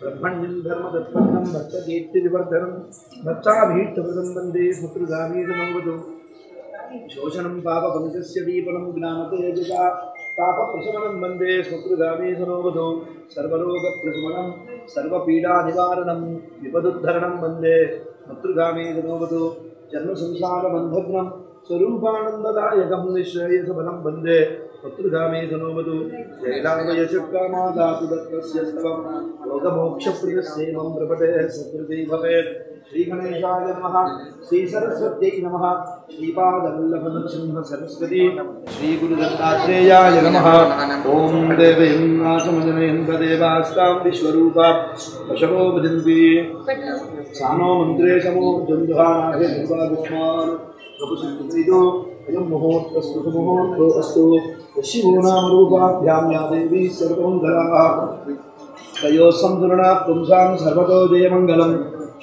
ब्रह्मण्यं धर्मदत्पन्नं भक्तकीर्तिविवर्धनं भक्ताभीष्टप्रदं वन्दे शत्रुगामीजमवतु शोषणं पापपङ्कस्य दीपनं ज्ञानतेजसा तापप्रशमनं वन्दे शत्रुगामीजमवतु सर्वरोगप्रशमनं सर्वपीडानिवारणं विपदुद्धरणं वन्दे शत्रुगामीजमवतु जन्मसंसारबन्धघ्नं स्वरूपानन्ददायकं निःश्रेयसफलं वन्दे शत्रुगामीजमवतु जयलाभयशक्कामादातु दत्तस्य स्तवं लोकमोक्षप्रियसेवं प्रपटे सत्कृती भवेत्। श्रीगणेशाय नमः, श्रीसरस्वत्यै नमः, श्रीपादवल्लभनृसिंह सरस्वती श्रीगुरुदत्तात्रेयाय नमः। ॐ देवयं नाथमजनयन्तदेवास्तां विश्वरूपा वशवो भजन्ति सानो मन्त्रे समो द्वन्द्वानाथे दुर्वागुष्मान् प्रभुसंकृतिदो अयं मुहूर्तस्तु सुमुहूर्तो अस्तु शिवो नाम रूपाभ्यां या देवी सर्वमङ्गला तयोः संसरणा पुंसां सर्वतो जयमङ्गलं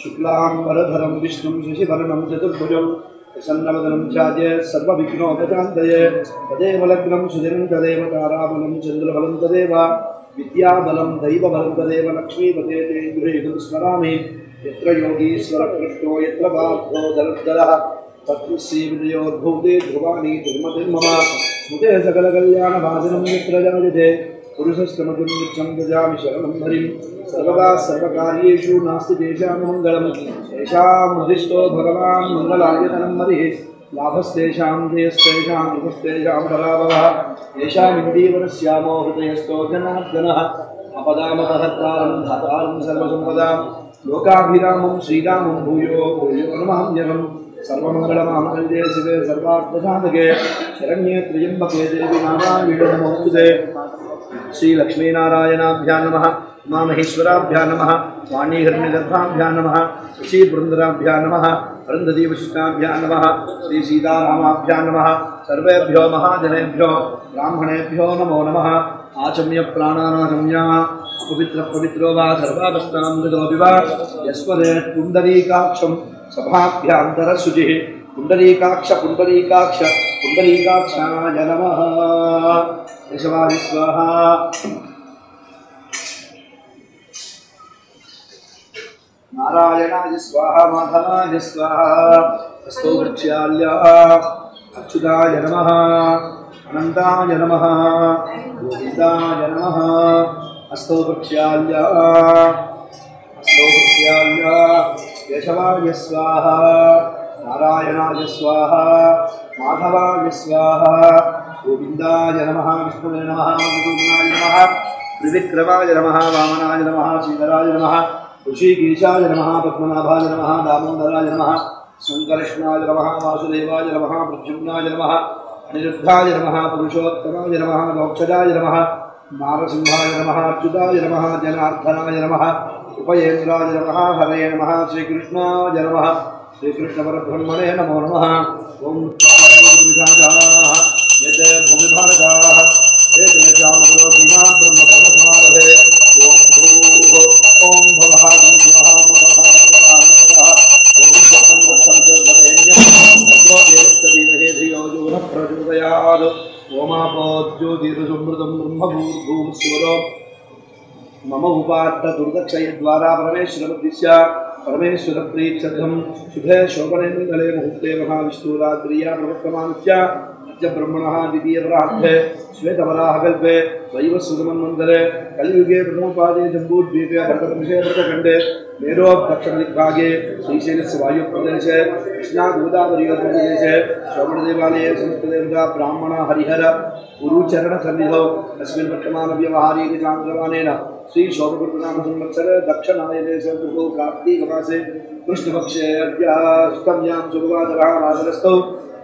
शुक्लां वरधरं विष्णुं शशिवर्णं चतुर्भुजं प्रसन्नवदनं ध्याये सर्वविघ्नोपशान्तये तदेव लग्नं सुदिनं तदेव ताराबलं चन्द्रबलं तदेव विद्याबलं दैवबलं तदेव लक्ष्मीपते ते गृहीतुं स्मरामि यत्र योगीश्वरकृष्णो यत्र पार्थो दरद्दरः तत्र श्रीविजयोद्भूते ध्रुवाणी धर्मतिर्मम स्मृते सकलकल्याणभाजनं यत्र जायते पुरुषस्तमतिं नित्यं गजामि शरणं हरिं सर्वदा सर्वकार्येषु नास्ति तेषां मङ्गलं तेषां हृदिष्टो भगवान् मङ्गलायतनं हरिः लाभस्तेषां जयस्तेषां युगस्तेषां पराभवः तेषामिन्दीवरस्यामो हृदयस्थो जनार्दनः अपदामपहर्तारं धातारं सर्वसम्पदां लोकाभिरामं श्रीरामं भूयो भूयो नमाम्यहम् सर्वमङ्गलमाङ्गल्ये शिवे सर्वार्थसाधके शरण्ये त्र्यम्बके देवी नारायणे नमोस्तुते श्रीलक्ष्मीनारायणाभ्यां नमः उमामहेश्वराभ्यां नमः वाणीहिरण्यगर्भाभ्यां नमः ऋषिवृन्दराभ्यां नमः अरुन्धतीवशिष्टाभ्यां नमः श्रीसीतारामाभ्यां नमः सर्वेभ्यो महाजनेभ्यो ब्राह्मणेभ्यो नमो नमः आचम्य प्राणानाचम्य पवित्रो वा सर्वावस्थां मृदोऽपि वा यस्मदेत् पुण्डरीकाक्षं सभाभ्यान्तरशुचिः पुण्डरीकाक्ष पुण्डरीकाक्ष पुण्डरीकाक्षाय नमः। केशवाय स्वाहा। नारायणाय स्वाहा माधवाय स्वाहा। हस्तो वृक्षाल्याः अच्युताय नमः अनन्ताय नमः गोविन्दाय नमः। हस्तो वृक्षाल्याः केशवाय स्वाहा नारायणाय स्वाहा माधवाय स्वाहा गोविन्दाय नमः विष्णुवे नमः मधुसूदनाय नमः त्रिविक्रमाय नमः वामनाय नमः श्रीधराय नमः ऋषिकेशाय नमः पद्मनाभाय नमः दामोदराय नमः संकर्षणाय नमः वासुदेवाय नमः प्रद्युम्नाय नमः अनिरुद्धाय नमः पुरुषोत्तमाय नमः मोक्षदाय नमः नारसिंहाय नमः अच्युताय नमः जनार्दनाय नमः उपयेन्द्राय नमः हरे नमः श्रीकृष्णाय नमः श्रीकृष्णपरब्रह्मणे नमो नमः। ओम यते भूमिभारताः एतेषामग्रोधीनां ब्रह्मपरमारभे ओम भूः ओम भवः ओमापोज्योतिरसमृतं ब्रह्मभूर्भुवस्वरो मम उपात्तदुर्दक्षयद्वारा परमेश्वरमुद्दिश्य परमेश्वरप्रीत्यर्थं शुभे शोभने मङ्गले मुहूर्ते महाविष्णुरात्रिया प्रवर्तमानस्य ब्रह्मणः द्वितीयपरार्धे श्वेतवराहकल्पे वैवस्वतमन्वन्तरे कलियुगे प्रथमपादे जम्बूद्वीपे भरतवर्षे भरतखण्डे मेरोदक्षिणदिग्भागे श्रीशैलस्य वायुप्रदेशे कृष्णागोदावरीप्रदेशे श्रवणदेवालये संस्कृतदेवता ब्राह्मण हरिहर गुरुचरणसन्निधौ अस्मिन् वर्तमानव्यवहारेण चान्द्रमानेन श्रीशोभकृतनाम संवत्सरे दक्षिणायने सर्वतो कार्तीकमासे कृष्णपक्षे अद्य अष्टम्यां शुभवासरः वासरस्थौ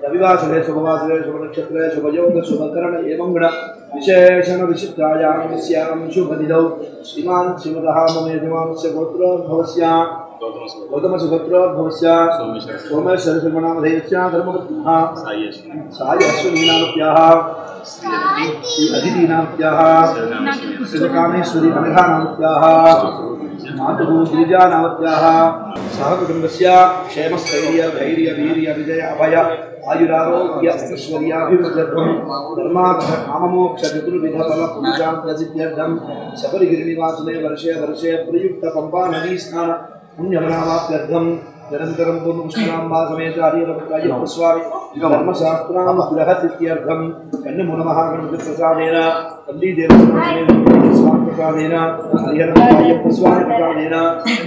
रविवासरे शुभवासरे शुभनक्षत्रे शुभयोग शुभकरण एवं गुण विशेषण विशिष्टायां शुभतिथौ श्रीमान् श्रीमतः मम यजमानस्य गोत्रोद्भवस्य गौतम सुगोत्रोद्भवस्य सोमेश्वर शर्मणामधेयस्य धर्मपत्न्याः साई अश्विनीनामत्याः श्री अदितीनामत्याः श्रीकामेश्वरी अनघानामत्याः मातुः गिरिजानामत्याः सह कुटुम्बस्य क्षेमस्थैर्य धैर्य वीर्य विजय अभय आयुरारोग्य ऐश्वर्याभिवृद्ध्यर्थं धर्मार्थ काममोक्ष चतुर्विध फल पूजान्त्यसिद्ध्यर्थं शबरिगिरिनिवासने वर्षे वर्षे प्रयुक्त पंपा नदी स्नान पुण्यमनावाप्त्यर्थं निरन्तरं पूर्णपुष्कराम्बा समेत हरिहरपुत्रायप्पस्वामी धर्मशास्त्रानुग्रहसिद्ध्यर्थं कन्नमुनमहागणपतिप्रसादेन पल्लीदेवस्वामिप्रसादेन हरिहरपुत्रायप्पस्वामी प्रसादेन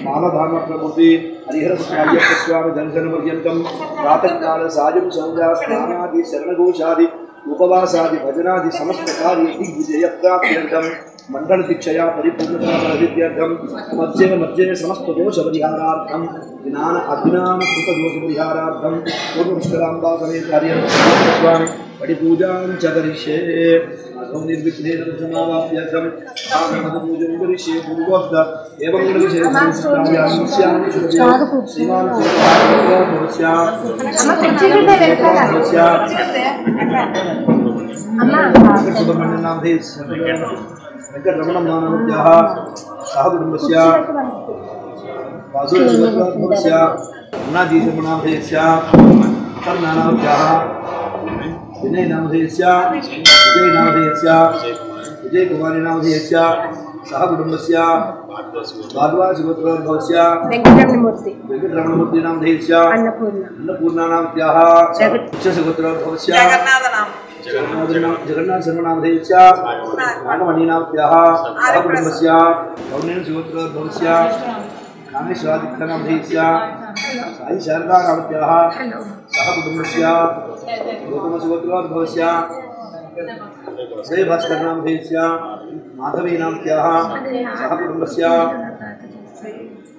मामधामप्रभृति हरिहरपुत्रायप्पस्वामी दर्शनपर्यन्तं प्रातःकाल सायं सौजा स्नानादि शरणघोषादि उपवासादि भजनादि समस्त कार्य दिग्विजयप्राप्त्यर्थं मंडल दीक्षया परिपूर्णता प्रसिद्ध्यर्थं मध्ये मध्ये समस्त दोष परिहारार्थं ज्ञान अज्ञान कृत दोष परिहारार्थं पूर्णपुष्कराम्बा समेत हरिहरस्वामी परिपूजां च करिष्ये अहं निर्विघ्नेन समावाप्यर्थं पूजनं करिष्ये पूर्वोक्त एवं विशेषं स्यामि श्रीमान् सुब्रह्मण्यं नाम वेंकटरमणमानवत्याः सह कुटुम्बस्य वासुदेवस्य अन्नाजीशमनामधेयस्य कर्णानामत्याः विनयनामधेयस्य विजयनामधेयस्य विजयकुमारीनामधेयस्य सह कुटुम्बस्य भाद्वासगोत्रोद्भवस्य वेंकटरमणमूर्तिनामधेयस्य अन्नपूर्णानामत्याः उच्चसगोत्रोद्भवस्य जगन्नाथ शर्मणामधेयस्य नागमणीनामत्याः सह कुटुम्बस्य गौर्णेन सुगोत्रोद्भवस्य कामेश्वरादित्यनामधेयस्य साई शारदानामत्याः सह कुटुम्बस्य गौतम सुगोत्रोद्भवस्य श्रीभास्करनामधेयस्य माधवीनामत्याः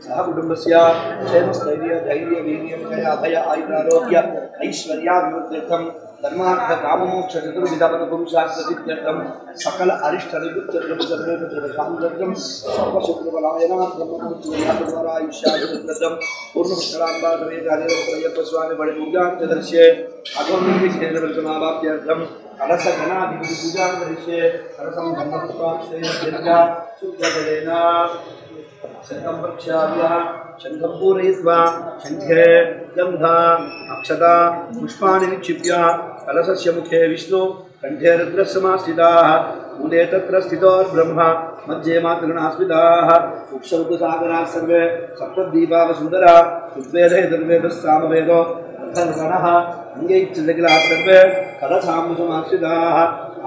सह कुटुम्बस्य क्षेमस्थैर्य धैर्य वीर्य विजय अभय आयुरारोग्य ऐश्वर्याभिवृद्ध्यर्थं धर्मार्थ काममोक्ष चतुर्विध पुरुषार्थसिद्ध्यर्थं सकल अरिष्ट निवृत्त्यर्थं सर्वोपद्रवशान्त्यर्थं सर्वशत्रुबलायनार्थं ब्रह्मचर्याद्वारा आयुष्याभिवृद्ध्यर्थं पूर्णपुष्कराम्बा समेत हरिहरपुत्रायप्पस्वामी बलिपूजां च दर्श्ये अहं निर्विघ्नेन समावाप्त्यर्थं कलशगणाधिपतिपूजां करिष्ये कलशं ब्रह्मपुष्पाक्षेण शुद्धजलेन शंखं प्रक्षाल्य शंखं पूरयित्वा शंखे गन्धा अक्षता पुष्पाणि निक्षिप्य कलशस्य मुखे विष्णु कंठे रुद्रस्समास्थिताः मूले तत्र स्थितो ब्रह्म मध्ये मातृगणाः स्थिताः उक्षौतसागराः सर्वे सप्तद्वीपाः सुन्दराः ऋग्वेदे यजुर्वेदः सामवेदो अथर्वणः अङ्गैश्चन्द्रकिलाः सर्वे कलशाम्बुसमाश्रिताः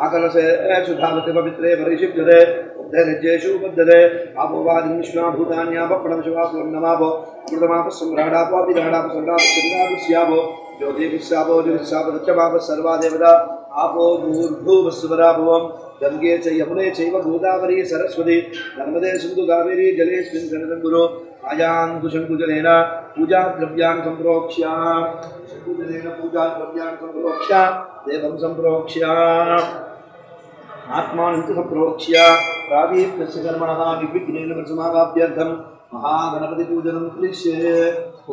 आकलशे सुधावति पवित्रे परिषिप्यते उद्धरज्येषु बद्धते आपोवादिष्णा भूतान्यापणमशवापुरं नमापो अमृतमापः सम्राडापो विराडापो सम्राटश्चन्द्रापुस्यापो ज्योतिपुस्यापो ज्योतिस्यापदच्चमापः सर्वा देवता आपो भूर्भुवस्वराभवं गंगे च यमुने चैव गोदावरी सरस्वती नर्मदे सिन्धु कावेरी जलेऽस्मिन् सन्निधिं गुरु आयाङ्कुशङ्कुजलेन पूजाद्रव्यान् सम्प्रोक्ष्य देवं सम्प्रोक्ष्य आत्मानं च सम्प्रोक्ष्य प्रादीप्तस्य कर्मणः निर्विघ्नेन समावाप्त्यर्थं महागणपतिपूजनं क्लिश्ये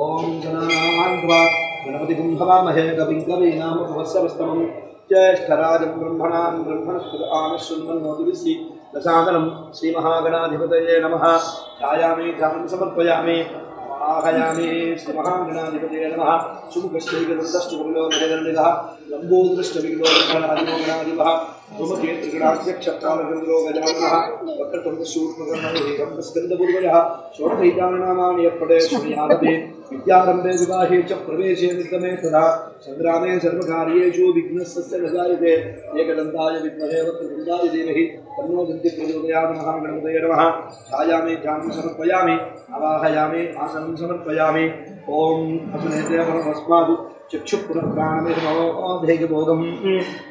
ॐ गणानां गणपतिं हवामहे कविं कवीनामुपवस्सवस्तमं ज्येष्ठराजं ब्रह्मणां ब्रह्मणस्पत आनश्वन्मन्नोतिभिः दशादनं श्रीमहागणाधिपतये नमः ध्यायामि ध्यानं समर्पयामि आवाहयामि श्रीमहागणाधिपतये नमः सुमुखश्चैकदन्तश्चुकुलोकदण्डितः लम्बोदृष्टविग्लोकरादिमोगणाधिपः धूमकेतुगणाध्यक्षप्तालचन्द्रो गजाननः वक्रतुण्डशूर्पकर्णः स्कन्दपूर्वजः षोडशैताननामानि यत्पठे शृणुयादपि विद्यारम्भे विवाहे च प्रवेशे निगमे तदा संग्रामे सर्वकार्येषु विघ्नस्य न जायते एकदन्ताय विद्महे वक्रतुण्डाय धीमहि तन्नो दन्ति प्रचोदयात् महागणपतये नमः ध्यायामि ध्यानं समर्पयामि आवाहयामि आसनं समर्पयामि ओम असुनेत्रे परमस्मादु चक्षुपुरप्राणमेधमोधेयबोधं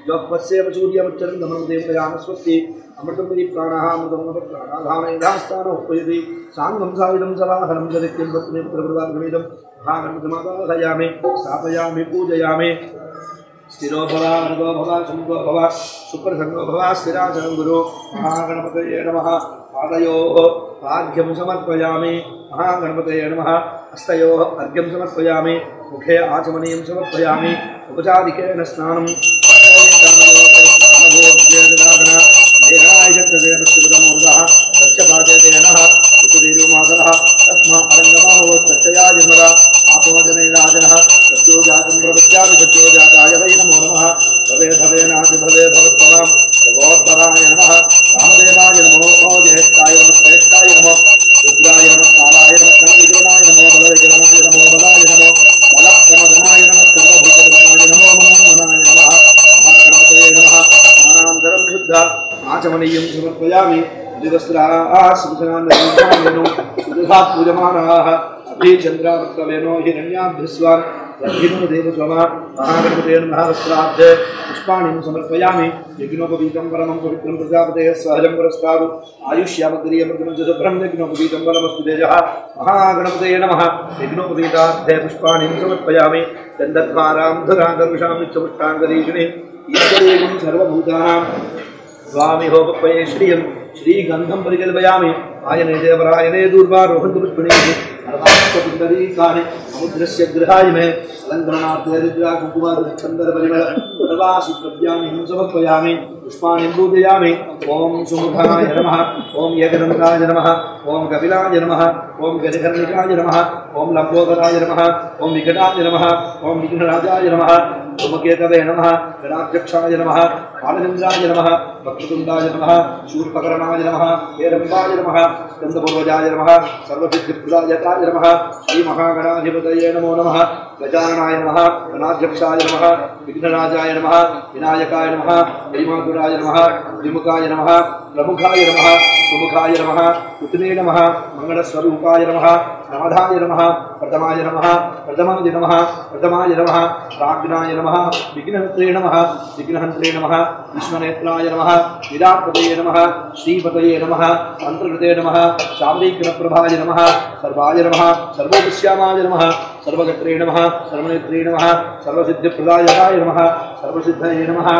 योपस्येव सूर्यमच्चरन्दमं देवयामस्वस्ति अमृतं वै प्राणः अमृतमः प्राणाधानैधास्तानो उपयति साङ्गं सायुधं सलाहनं जनित्यं पत्नीपुत्रप्रदागमिदं महागणपतिमावाहयामि स्थापयामि पूजयामि स्थिरो भव अर्गो भव शम्भो भव सुप्रसन्नो भव स्थिराचलं गुरु महागणपतये नमः पादयोः पाद्यं समर्पयामि महागणपतये नमः हस्तयोः अर्घ्यं समर्पयामि मुखे आचमनीयं समर्पयामि उपचारिकेन स्नानं आचमनीयं समर्पयामि पूजमानाः अभिचन्द्रावर्तवेनो हिरण्याभ्यस्वान् रथिनो देवस्वमा महागणपते महावस्त्राब्धे पुष्पाणि समर्पयामि यज्ञोपवीतं परमं पवित्रं प्रजापतेः सहजं पुरस्तादु आयुष्यामग्रियमग्नं च शुभ्रं यज्ञोपवीतं परमस्तु तेजः महागणपते नमः यज्ञोपवीताब्धे पुष्पाणि समर्पयामि गन्धद्वारां धरागर्विषां नित्यपुष्टाङ्गरीषिणे ईश्वरेकं सर्वभूतानां स्वामी होपये श्रियं श्रीगंधं परिकल्पयामि आयने देवरायने दूर्वारोहन्तु पुष्पणीः अर्वास्तपुण्डरीकानि समुद्रस्य गृहाय मे अलङ्करणार्थे रुद्रा कुङ्कुमार्चन्दरपरिमळ सर्वासुद्रव्याणि समर्पयामि पुष्पाणि पूजयामि ओं सुमुखाय नमः ओं एकदन्ताय नमः ओं कपिलाय नमः ओं गजकर्णिकाय नमः ओं लंबोदराय नमः ओं विकटाय नमः ओं विघ्नराजाय नमः धूमकेतवे नमः गणाध्यक्षाय नमः बालचन्द्राय नमः वक्रतुण्डाय नमः शूर्पकर्णाय नमः हेरम्बाय नमः स्कन्दपूर्वजाय नमः सर्वसिद्धिप्रदायकाय नमः श्रीमहागणाधिपतये नमो नमः गजाननाय नमः गणाध्यक्षाय नमः विघ्नराजाय नमः विनायकाय नमः श्रीमाधुराय नमः विमुखाय नमः प्रमुखाय नमः सुमुखाय नमः पुत्रे नमः मंगलस्वरूपाय नमः नाधाय नमः प्रथमाय नमः प्रथमाय नमः प्रथमाय नमः प्राज्ञाय नमः विघ्नहन्त्रे नमः विघ्नहन्त्रे नमः विश्वनेत्राय नमः विराट्पतये नमः श्रीपतये नमः मंत्रकृते नमः शाम्रीकृतप्रभाय नमः सर्वाय नमः सर्वोपश्यामाय नमः सर्वगत्रे नमः सर्वनेत्रे नमः सर्वसिद्धिप्रदायकाय नमः सर्वसिद्धये नमः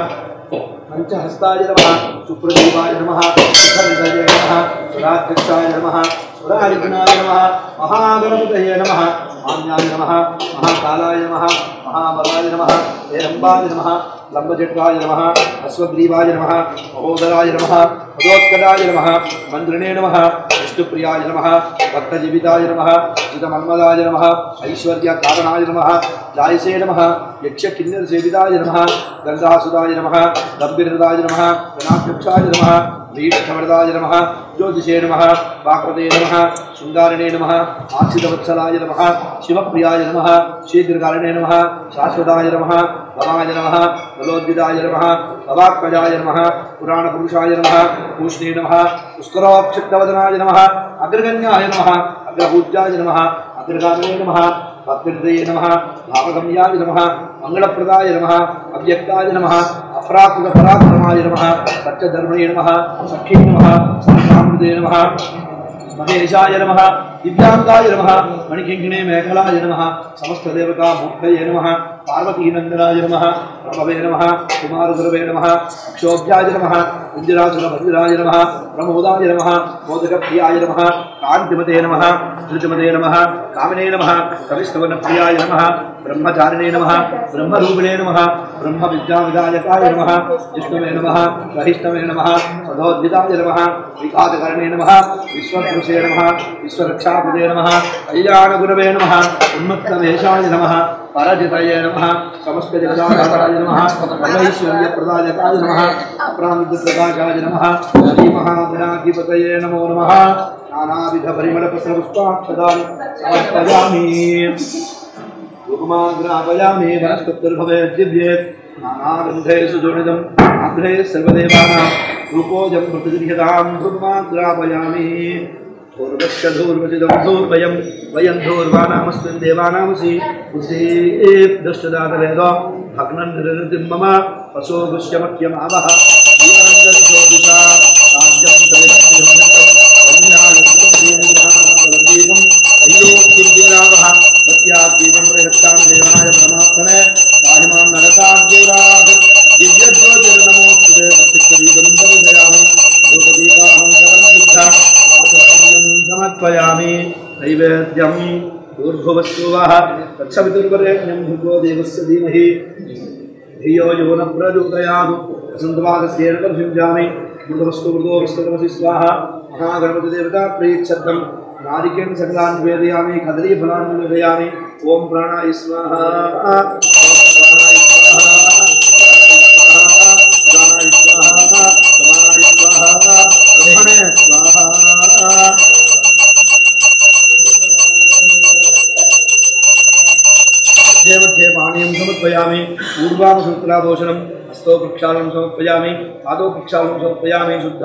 पंचहस्ताय नमः सुप्रदीपाय नमः सुखनिधये नमः सुराध्यक्षाय नमः सुरारिघ्नाय नमः महागणपतये नमः मान्याय नमः महाकालाय नमः महाबलाय नमः हेरम्बाय नमः लंबजटाय नमः अश्वग्रीवाय नमः महोदराय नमः पदोत्कटाय नमः मंद्रिणे नमः विष्णुप्रियाय नमः भक्तजीविताय नमः चिदमन्मदाय नमः ऐश्वर्यकारणाय नमः जायसे नमः यक्षकिन्नरसेविताय नमः गंगासुदाय नमः गंभीरदाय नमः गणाध्यक्षाय नमः वीरवरदाय नमः ज्योतिषे नमः वाक्पते नमः शृंगारिणे नमः आश्रितवत्सलाय नमः शिवप्रियाय नमः शीघ्रकारिणे नमः शाश्वताय नमः भवाय नमः बलोद्विदाय नमः भवात्मजाय नमः पुराणपुरुषाय नमः पूष्णे नमः पुष्करोक्षिप्तवदनाय नमः अग्रगण्याय नमः अग्रपूज्याय नमः अग्रगामिने नमः भक्तिहृदये नमः भावगम्याय नमः मंगलप्रदाय नमः अव्यक्ताय नमः अपराकृतपराक्रमाय नमः सत्यधर्मणे नमः सख्ये नमः संग्रामृते नमः महेशाय नमः दिव्यांगाय नमः मणिकिङ्किणे मेखलाय नमः समस्तदेवता मूर्तये नमः पार्वतीनन्दनाय नमः प्रभवे नमः कुमारगुरवे नमः अक्षोभ्याय नमः कुञ्जरासुरभद्राय नमः प्रमोदाय नमः मोदकप्रियाय नमः कान्तिमते नमः धृतिमते नमः कामिने नमः कविस्तवनप्रियाय नमः ब्रह्मचारिणे नमः ब्रह्मरूपिणे नमः ब्रह्मविद्याविदायकाय नमः विष्णवे नमः सहिष्णवे नमः सदोद्विदाय नमः विघातकरणे नमः विश्वपुरुषे नमः विश्वरक्षापदे नमः कल्याणगुरवे नमः उन्मत्तवेशाय नमः परजितये नमः समस्तजगदाधाराय नमः सर्वैश्वर्यप्रदायकाय नमः अपरामितप्रकाशाय नमः श्रीमहागणाधिपतये नमो नमः नानाविधपरिमलपत्रपुष्पाक्षदानि समर्पयामि रुक्माग्रापयामि वनस्पतिर्भवेद्दिव्ये नानागन्धेषु जोडितम् आग्रे सर्वदेवानां रूपोऽयं प्रतिगृह्यतां रुक्माग्रापयामि पूर्वस्य धूर्वचिदं धूर्वयं वयं धूर्वानामस्मिन् देवानामसि उसेप्दष्टदातवेदो भग्नं निरृतिं मम पशो गुष्यमख्यमावः जीवनञ्जलिशोभिता राज्यं तलिमत्रिहृतं वन्यायस्तं देवदीपं त्रैलोक्यं दिव्यावः सत्याद्दीपं प्रयत्तां देवाय परमात्मने पाहिमां नरकाद्यूरात् दिव्यज्योतिर्नमोऽस्तुते प्रत्यक्षदीपं दर्शयामि धूपदीपाहं सर्वं शुद्धा समर्पयामि नैवेद्यं ऊर्ध्ववस्वः तत्सवितुर्वरेण्यं भर्गो देवस्य धीमहि धियो यो न प्रचोदयात् वसन्तवागस्येन कर्षिञ्जामि मृतवस्तु मृदोऽस्तमसि स्वाहा महागणपति देवता प्रीच्छब्दं नारिकेण सकलान् निवेदयामि कदलीफलान् निवेदयामि ओम प्राणाय स्वाहा प्राणाय स्वाहा प्राणाय स्वाहा समानाय स्वाहा ब्रह्मणे स्वाहा मध्ये पानीयं समर्पयामि ऊर्ध्वामसूत्राभूषणं हस्तो प्रक्षालनं समर्पयामि पादो प्रक्षालनं समर्पयामि शुद्ध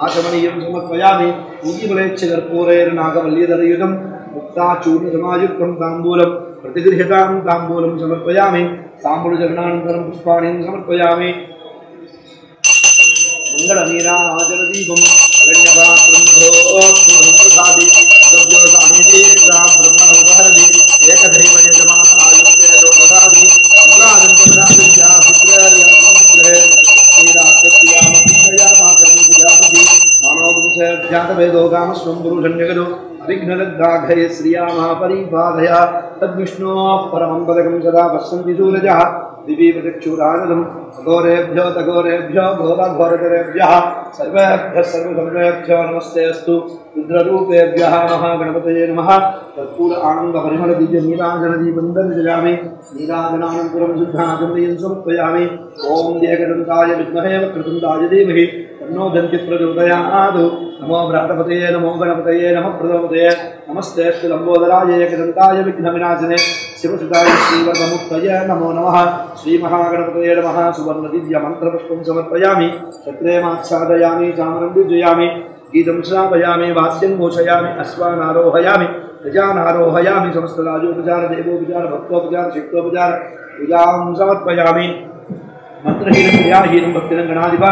आचमनीयं समर्पयामि पूज्यबलेच्छकर्पूरेर्नागवल्लीधरयुतं मुक्ताचूर्णसमायुक्तं ताम्बूलं प्रतिगृह्यतां ताम्बूलं समर्पयामि ताम्बूलचरणानन्तरं पुष्पाणि समर्पयामि मंगलनीराजनदीपं गण्यपात्रं दधाति द्रव्योसानीति ग्राम ब्रह्मणोपहरति एकदैव यजमान आयुष्येतो ददाति अनुरागं च प्रदास्या पुत्रर्यागृहे श्रीराक्षस्यामपितयामाकरन्ति मानवपुंसे ज्ञातवेदो कामस्वं पुरुषं जगदो विघ्नलग्धाघये श्रियामः परिपादय तद्विष्णोः परमं पदकं सदा पश्यन्ति सूरजः दिवि प्रचक्षुरानदं अघोरेभ्यो तघोरेभ्यो घोरघोरतरेभ्यः सर्वेभ्यः सर्वधर्मेभ्यो नमस्ते अस्तु रुद्ररूपेभ्यः महागणपतये नमः कर्पूर आनन्दपरिमलदिव्यनीराजनदीपं दर्शयामि नीराजनानन्तरं शुद्धाचमनीयं समर्पयामि ॐ एकदन्ताय विद्महे वक्रतुण्डाय धीमहि तन्नो दन्ति प्रचोदयात् नमो भ्रातपतये नमो गणपतये नमः प्रदोपतये नमस्ते लम्बोदराय एकदन्ताय विघ्नविनाशने शिवसुताय श्रीवरदमुक्तये नमो नमः श्रीमहागणपतये नमः सुवर्णदिव्यमन्त्रपुष्पं समर्पयामि क्षत्रे माच्छादयामि चामरं पूजयामि गीतं श्रावयामि वाद्यं घोषयामि अश्वानारोहयामि गजानारोहयामि समस्तराजोपचार देवोपचार भक्तोपचार शिक्तोपचार पूजां समर्पयामि मंत्रहीनं क्रियाहीनं भक्तिनं गणाधिप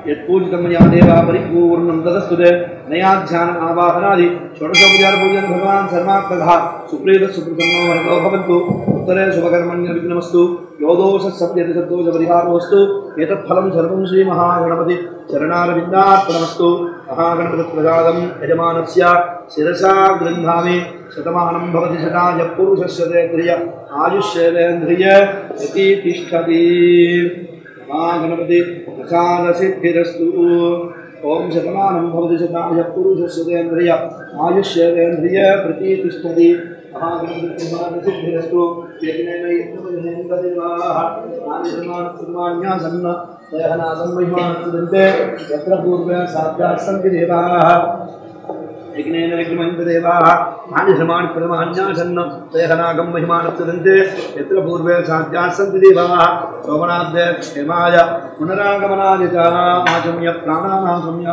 यत्पूजितं मया देवा परिपूर्णं तदस्तुते नयाध्यान आवाहनादि षोडशोपचार पूजन भगवान् सर्वात्मकः सुप्रीत सुप्रसन्नो वरदो भवन्तु उत्तरे शुभकर्मण्य विघ्नमस्तु योदोषसत्यति सद्दोषपरिहारोऽस्तु एतत्फलं सर्वं श्रीमहागणपति चरणारविन्दार्पणमस्तु महागणपतिप्रसादं यजमानस्य शिरसा गृह्णामि शतमानं भवति शताय पुरुषस्य तेन्द्रिय आयुष्येन्द्रिय प्रतिष्ठति महागणपति प्रसादसिद्धिरस्तु ओम शतमानं भवति शताय पुरुषस्य तेन्द्रिय आयुष्येन्द्रिय प्रतिष्ठति महागणपति प्रसादसिद्धिरस्तु यज्ञेन यज्ञमयेन्द्रदेवाः नानिर्माणसन्मान्यासन्न दयहनादं महिमानसुदन्ते यत्र पूर्वे साक्षात् सन्ति देवाः यज्ञेन यज्ञमयेन्द्रदेवाः नानिर्माणप्रमाण्यासन्न दयहनागं महिमानसुदन्ते यत्र पूर्वे साक्षात् सन्ति देवाः सोमनाथ्ये क्षेमाय पुनरागमनाय च आचम्य प्राणानासम्य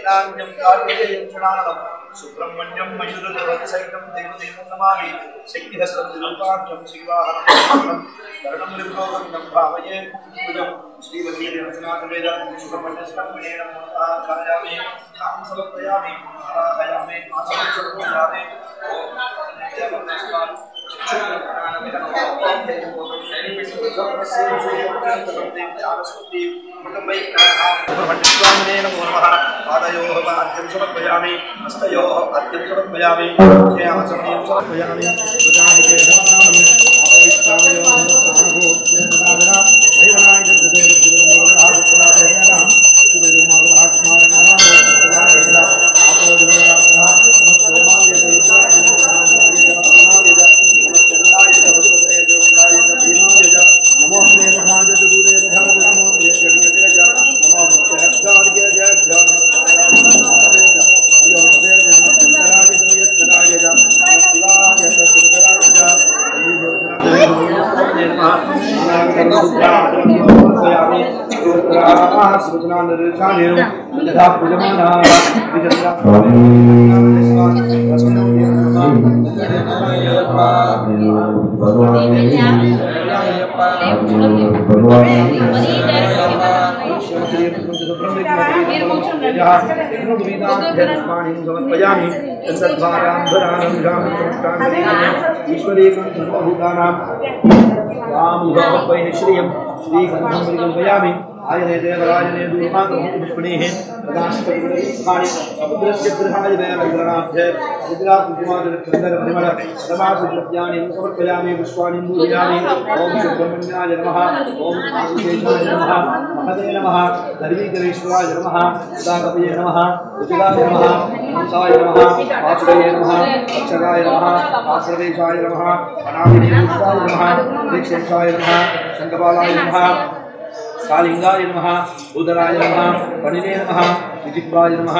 सेनान्यं कार्तिकेयं क्षणानं सुब्रह्मण्यं मयूरध्वजसहितं देवदेवं नमामि शक्तिहस्तं निरूपाख्यं शिवाहनं कर्णं निर्लोकं भावये पूजं श्रीवल्लीदेवसनाथवेद सुब्रह्मण्यस्कम्बेन मनसा ध्यायामि ध्यानं समर्पयामि आराधयामि आसनं समर्पयामि आयने देवराजने दूर्मांगपुष्पणेः तदाष्टपुष्पाणि समुद्रस्य गृहाय देवगणनाभ्ये गुजरातकुमारचन्द्रपरिमल समासुद्रव्याणि समर्पयामि पुष्पाणि पूजयामि ओम सुब्रह्मण्याय नमः ओम आदिशेषाय नमः महते नमः धर्मीकरेश्वराय नमः सदाकवये नमः उज्जलाय नमः हंसाय नमः वासुदेवाय नमः अक्षराय नमः आश्रवेशाय नमः अनादिदेवाय नमः दीक्षेशाय नमः शंखपालाय नमः कालिंगाय नमः उदराय नमः पणिने नमः विजिह्वाय नमः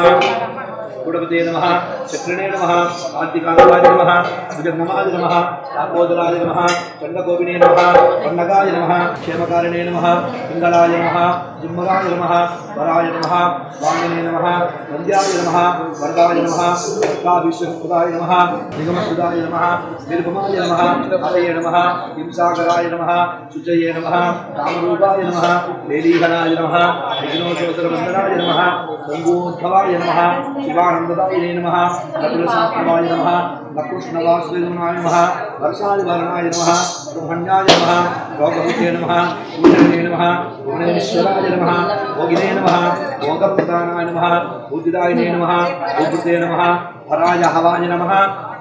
गुणपते नमः चक्रिणे नमः आदिकालाय नमः भुजंगमाय नमः तापोदराय नमः चंडकोपिने नमः पन्नगाय नमः क्षेमकारिणे नमः पिंगलाय नमः जिम्मगाय नमः वराय नमः वामने नमः नंद्याय नमः वरदाय नमः वर्गाभिषेकदाय नमः निगमसुदाय नमः निर्भमाय नमः हरये नमः हिंसाकराय नमः शुचये नमः कामरूपाय नमः लेलीहनाय नमः विघ्नोत्तरवन्दनाय नमः संगोद्भवाय नमः शिवानंददाय नमः नकुलसंस्थाय नमः नकुष्णवासुदेवाय नमः वर्षादिवर्णाय नमः ब्रह्मण्याय नमः भोगवते नमः पूजने नमः भुवनेश्वराय नमः भोगिने नमः भोगप्रदानाय नमः पूजिताय नमः भूभृते नमः हराय हवाय नमः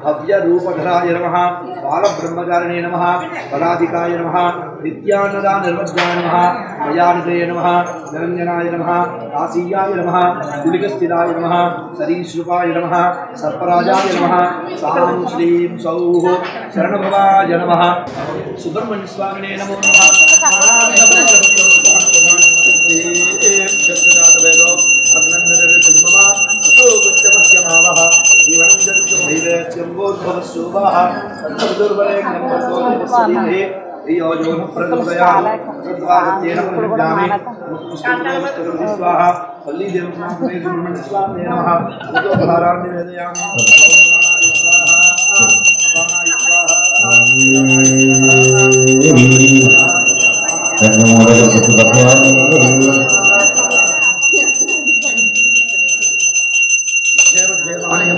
भव्य रूपधराय नमः बालब्रह्मचारिणे नमः बलाधिकाय नमः नित्यानदा निर्वज्ञाय नमः दयानिधे नमः निरंजनाय नमः आसीयाय नमः कुलिकस्थिताय नमः सरीसृपाय नमः सर्पराजाय नमः सां श्रीं सौः शरणभवाय नमः सुब्रह्मण्य स्वामिने नमो नमः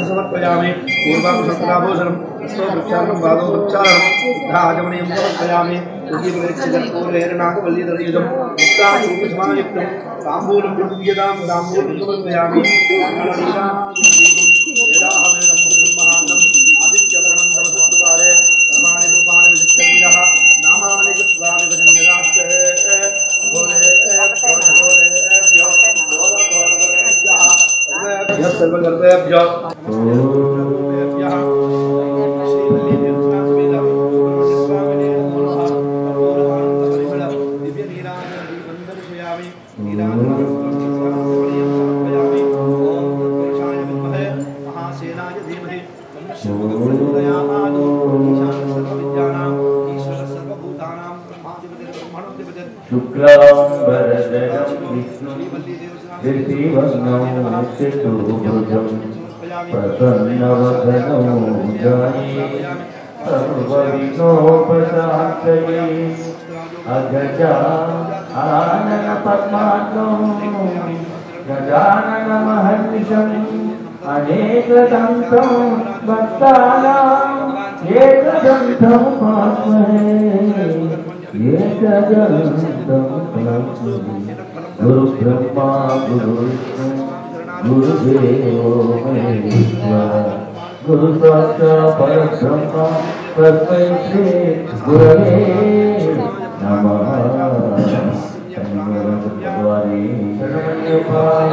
समर्पयामि पूर्वाभूषणं स्तोत्रचारणं बालोपचारणं धाजमणिं समर्पयामि उद्दीपगच्छेरनागवल्लीदयुधं मुक्ताशूलसमायुक्तं ताम्बूलं प्रदीयतां ताम्बूलं समर्पयामि महानम् आदित्यवर्णं तमसत्वारे सर्वाणि रूपाणि विशिष्टवीरः नामानि कृत्वा विभजन्यदास्ते सर्वगर्भेभ्यः शुक्लां वरदं ऋषिवर्णं चतुर्भुजं प्रसन्नवदनो जाये सर्वविघ्नोपशान्तये अगजा आनन पद्मार्कं गजाननमहर्निशम् अनेकदन्तं भक्तानां एकदन्तं पास्महे एकदन्तं पास्महे गुरुब्रह्मा गुरुविष्णु गुरुदेवो महेश्वरः गुरुसाक्षात् परब्रह्म तस्मै श्री गुरवे नमः।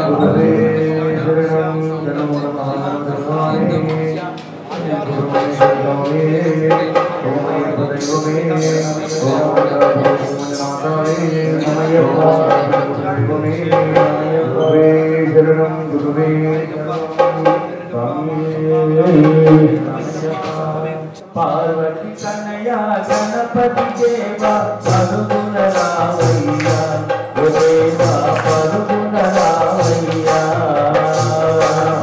गुरुवे शरणं शरणं पार्वती कन्हैया गणपति देवा परुगुण रावैया ओ देवा परुगुण रावैया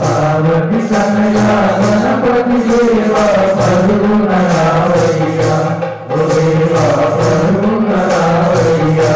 पार्वती कन्हैया गणपति देवा परुगुण रावैया ओ देवा परुगुण रावैया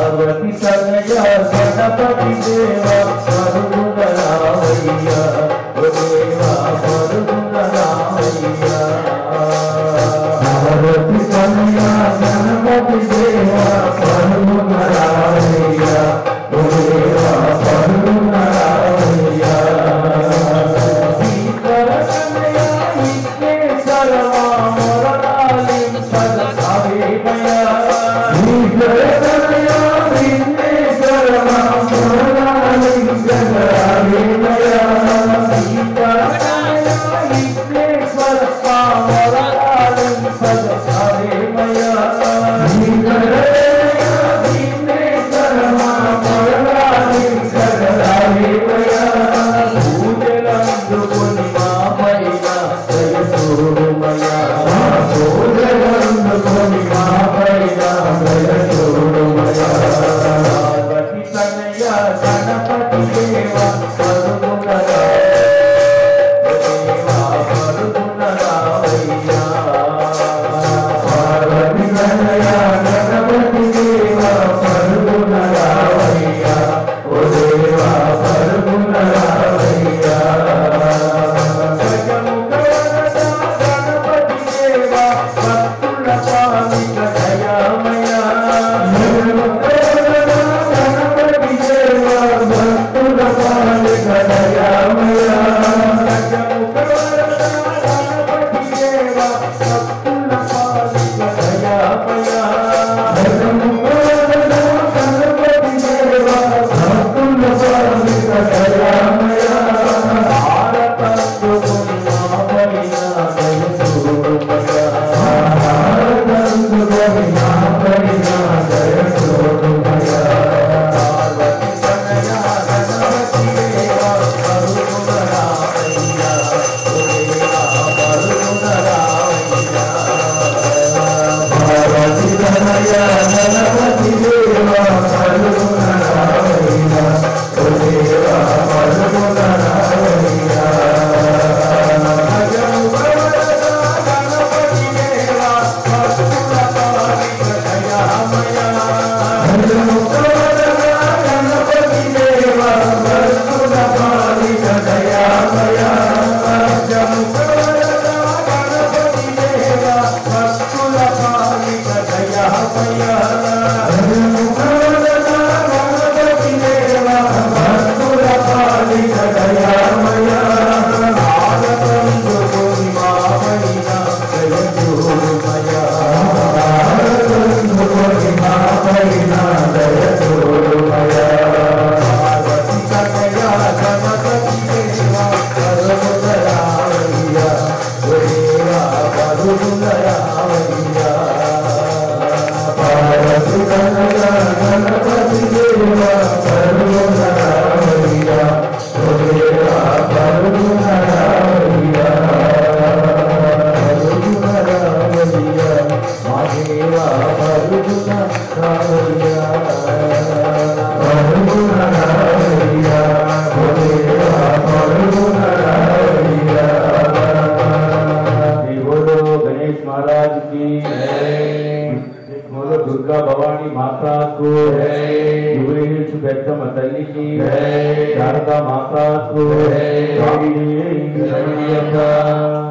पार्वती कन्हैया गणपति देवा परुगुण रावैया ओ देवा परुगुण रावैया पार्वती कन्हैया गणपति देवा परुगुण रावैया ओ देवा परुगुण रावैया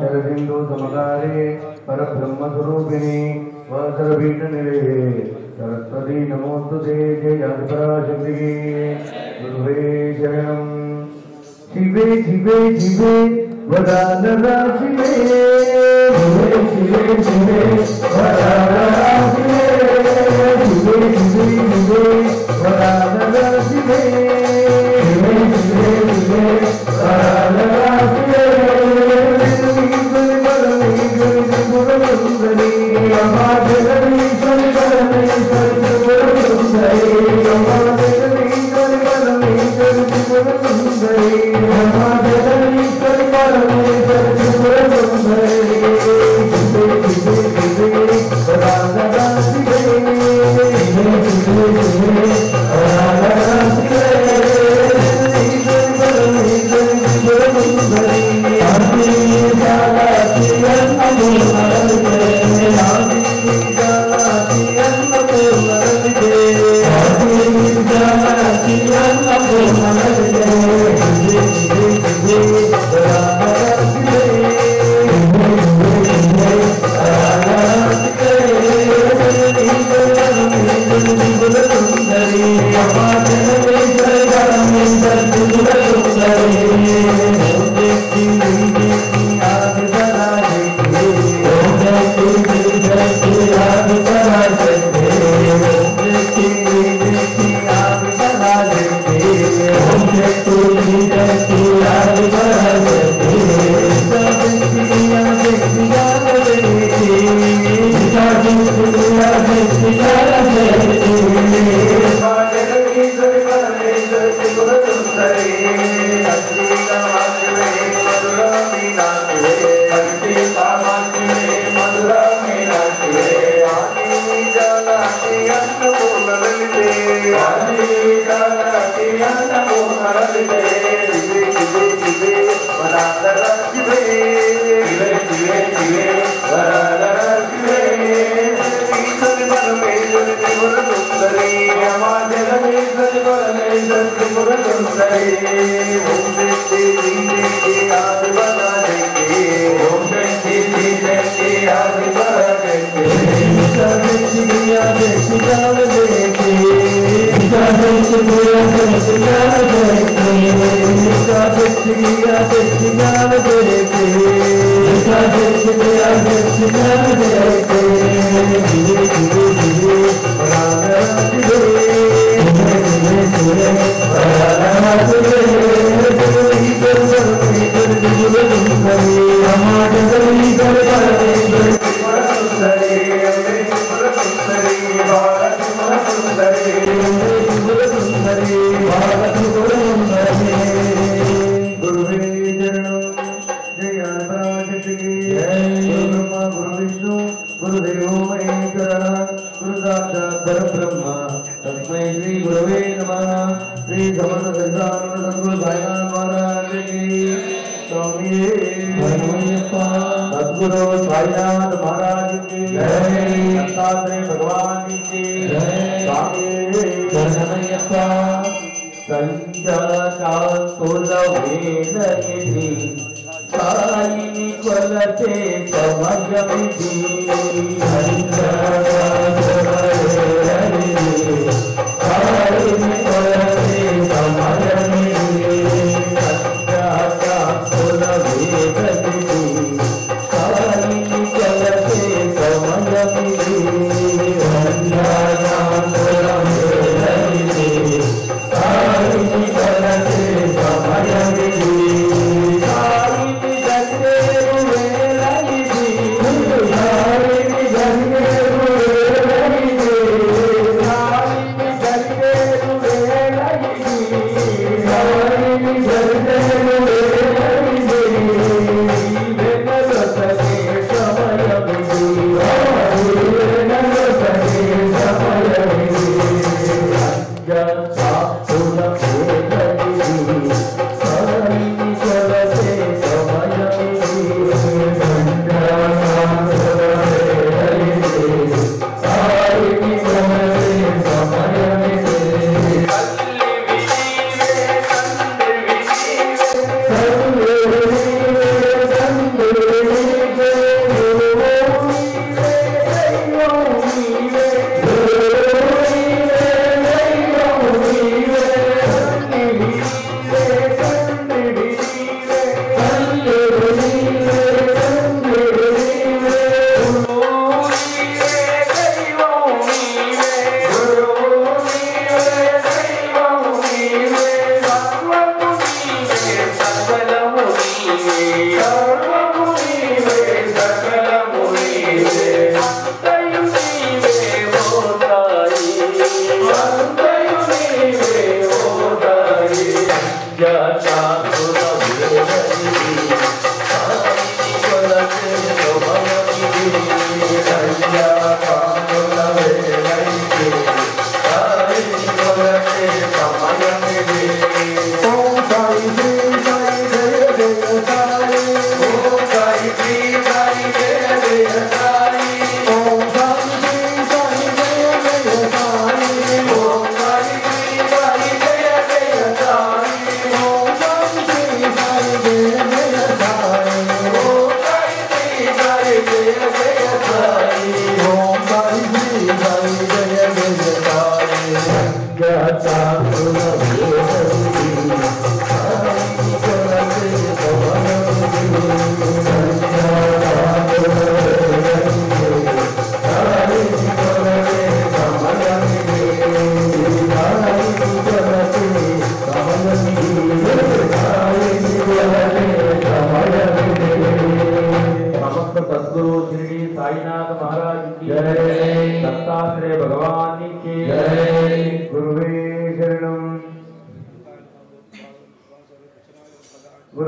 शरदिन्दु समकारे परब्रह्मस्वरूपिणी वसरपीठनिलये सरस्वती नमोस्तुते जय आदिपराशक्तिः गुरुवे शरणं शिवे शिवे शिवे वदानदा शिवे शिवे शिवे शिवे वदानदा शिवे शिवे शिवे शिवे वदानदा शिवे शिवे शिवे शिवे वदानदा शिवे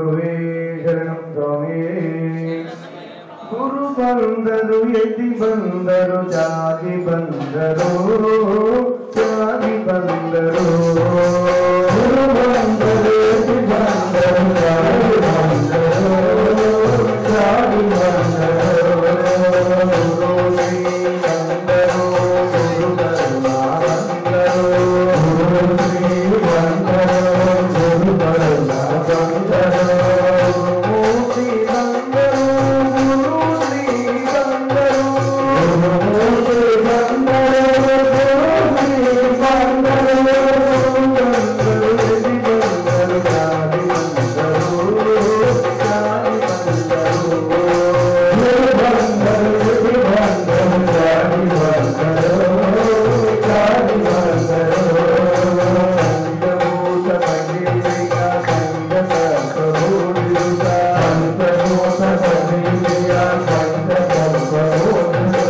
ಗುರುವೇ ಶರಣಂ ಸ್ವಾಮಿ. ಗುರು ಬಂದರು ಎದಿ ಬಂದರು ಜಾಗಿ ಬಂದರು ಜಾಗಿ ಬಂದರು. ಗುರು ಬಂದರು ಎದಿ ಬಂದರು ಜಾಗಿ ಬಂದರು ಜಾಗಿ ಬಂದರು. ಗುರು ಶ್ರೀ ಬಂದರು ಗುರು ಧರ್ಮ ಬಂದರು. ಗುರು ಶ್ರೀ ಬಂದರು ಗುರು ಧರ್ಮ ಬಂದರು. ಮೂರ್ತಿ ಬಂದರು ಗುರು ಶ್ರೀ ಬಂದರು. ಮೂರ್ತಿ ಬಂದರು ಗುರು ಶ್ರೀ ಬಂದರು. ಬಂದರು ಎದಿ ಬಂದರು ಜಾಗಿ ಬಂದರು ಜಾಗಿ ಬಂದರು. ಗುರು ಬಂದರು ಎದಿ ಬಂದರು ಜಾಗಿ ಬಂದರು ಜಾಗಿ ಬಂದರು. ಪಂಚಭೂತ ಪಂಡಿತ ಸಂಗತ ಕರುಣಿತ ಪಂಚಭೂತ ಪಂಡಿತ ಸಂಗತ ಕರುಣಿತ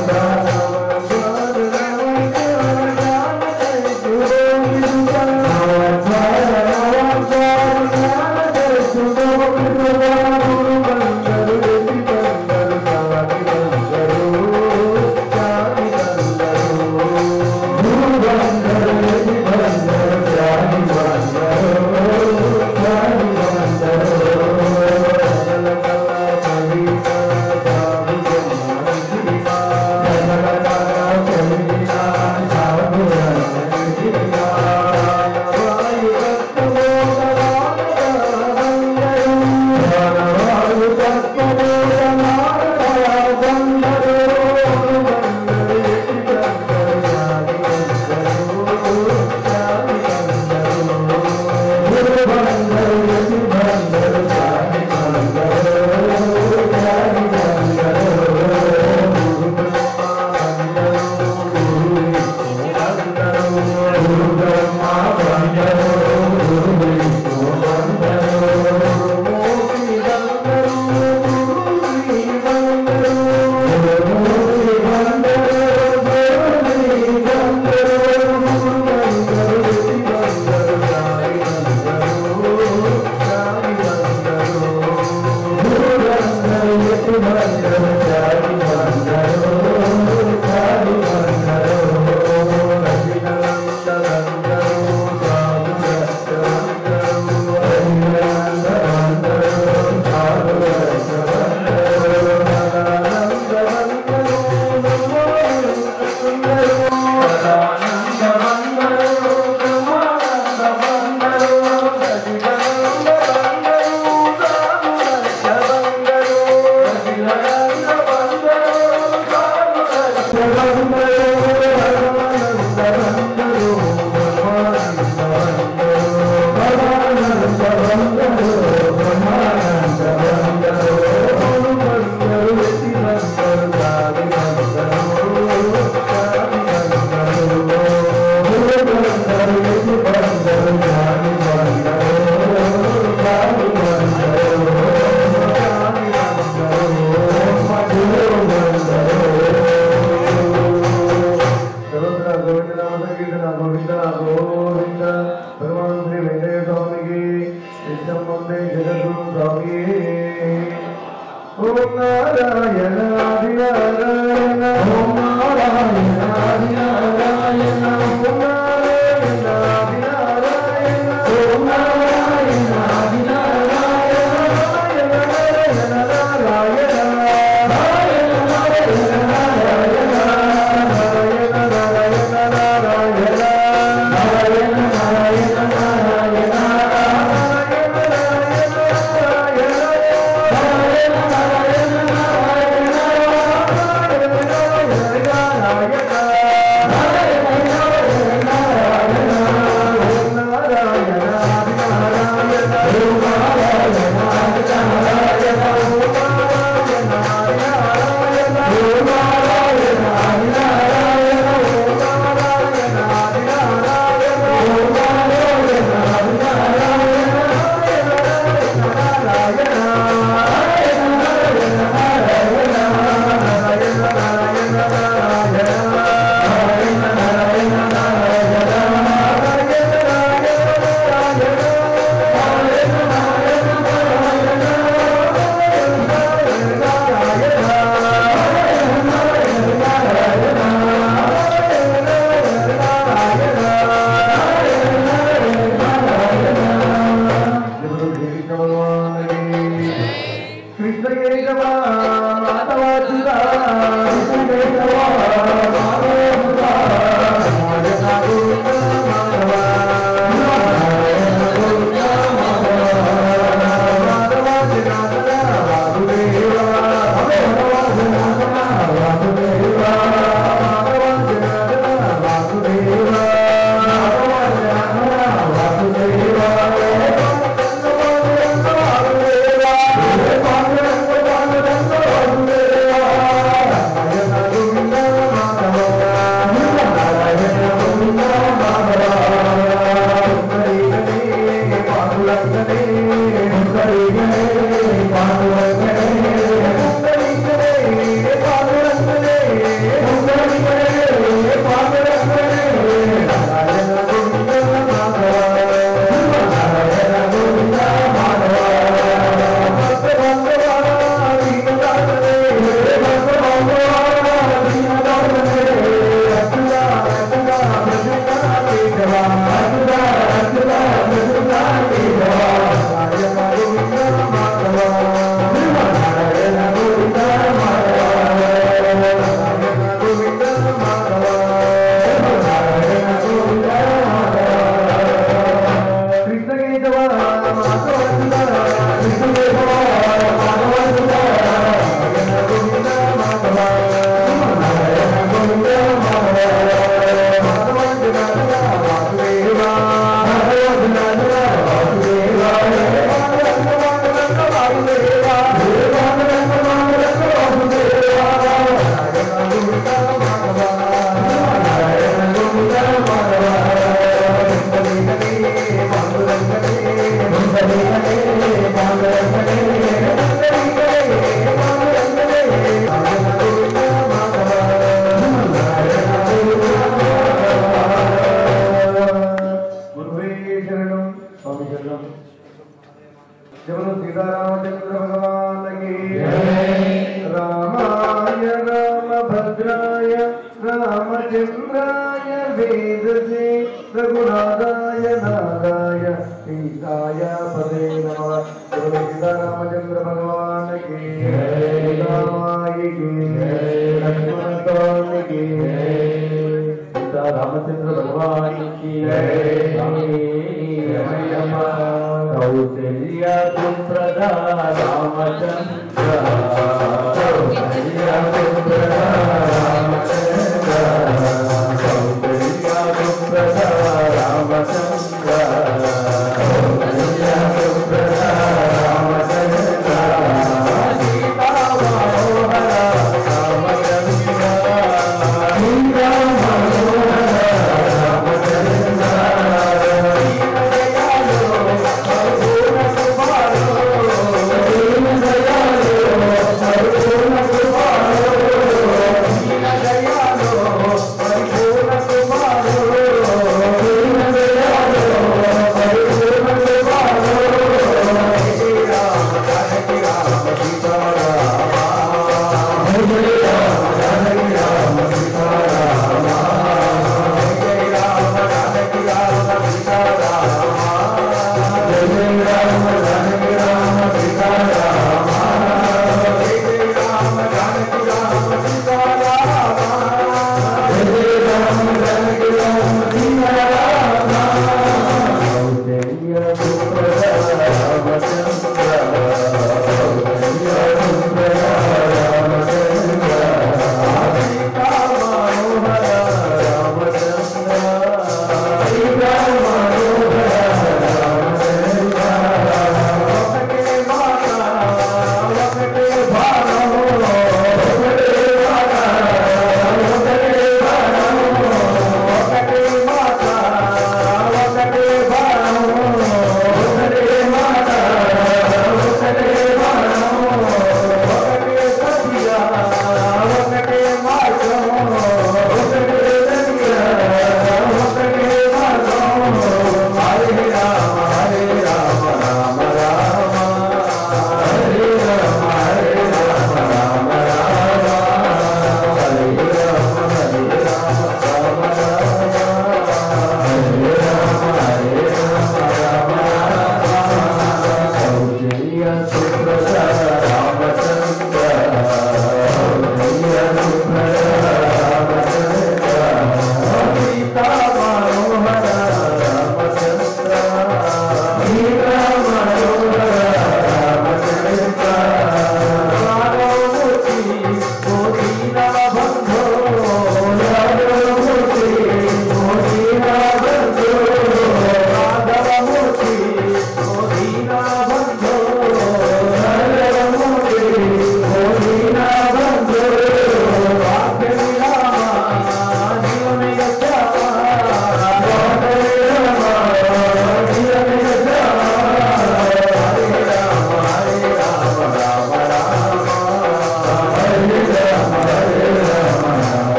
Jaya Suprada Ramachandra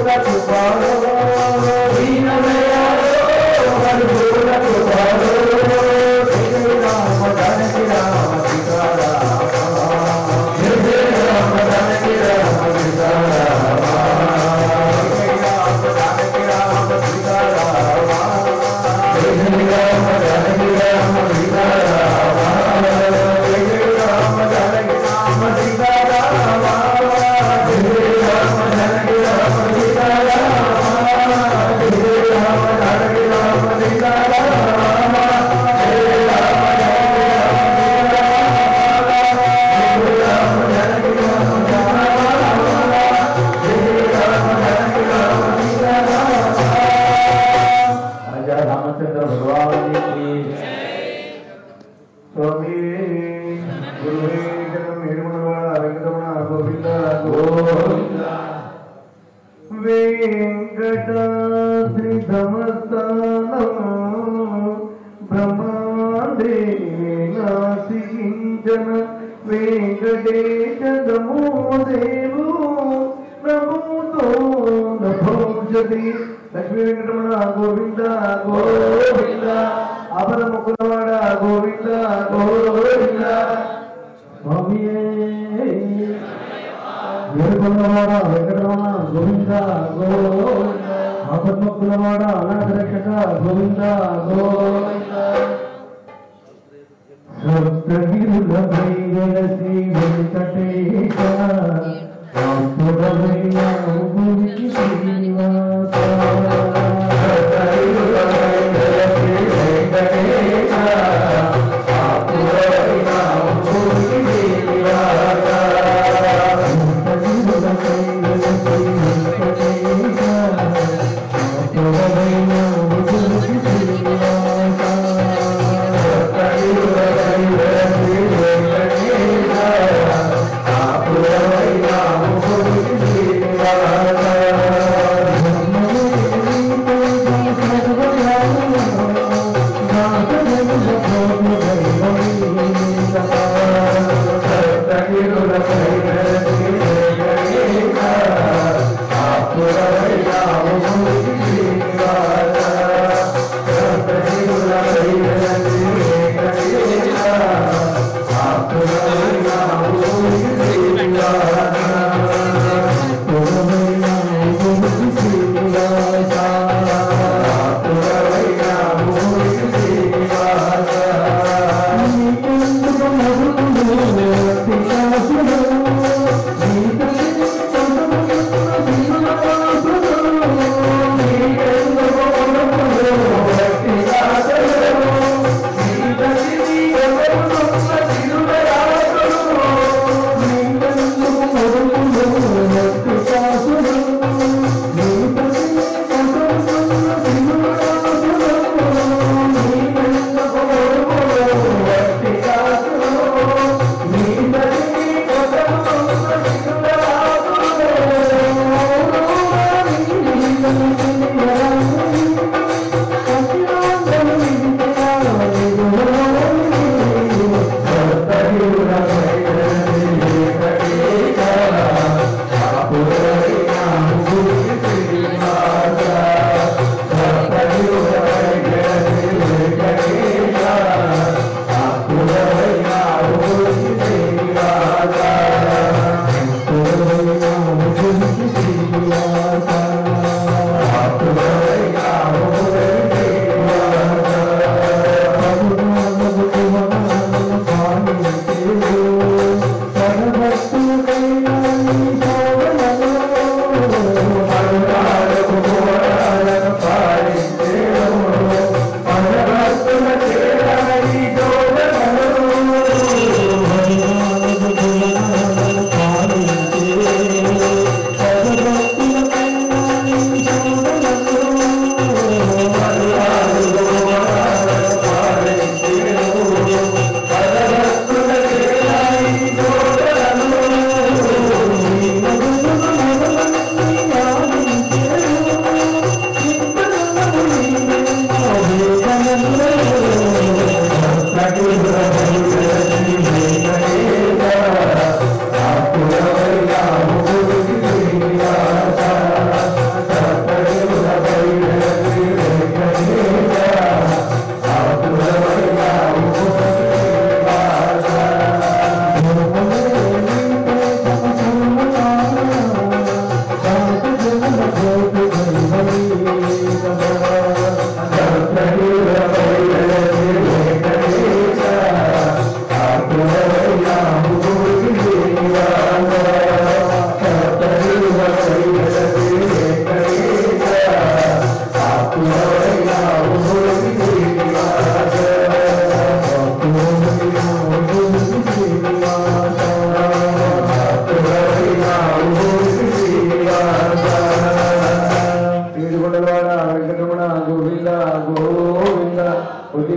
Thank you.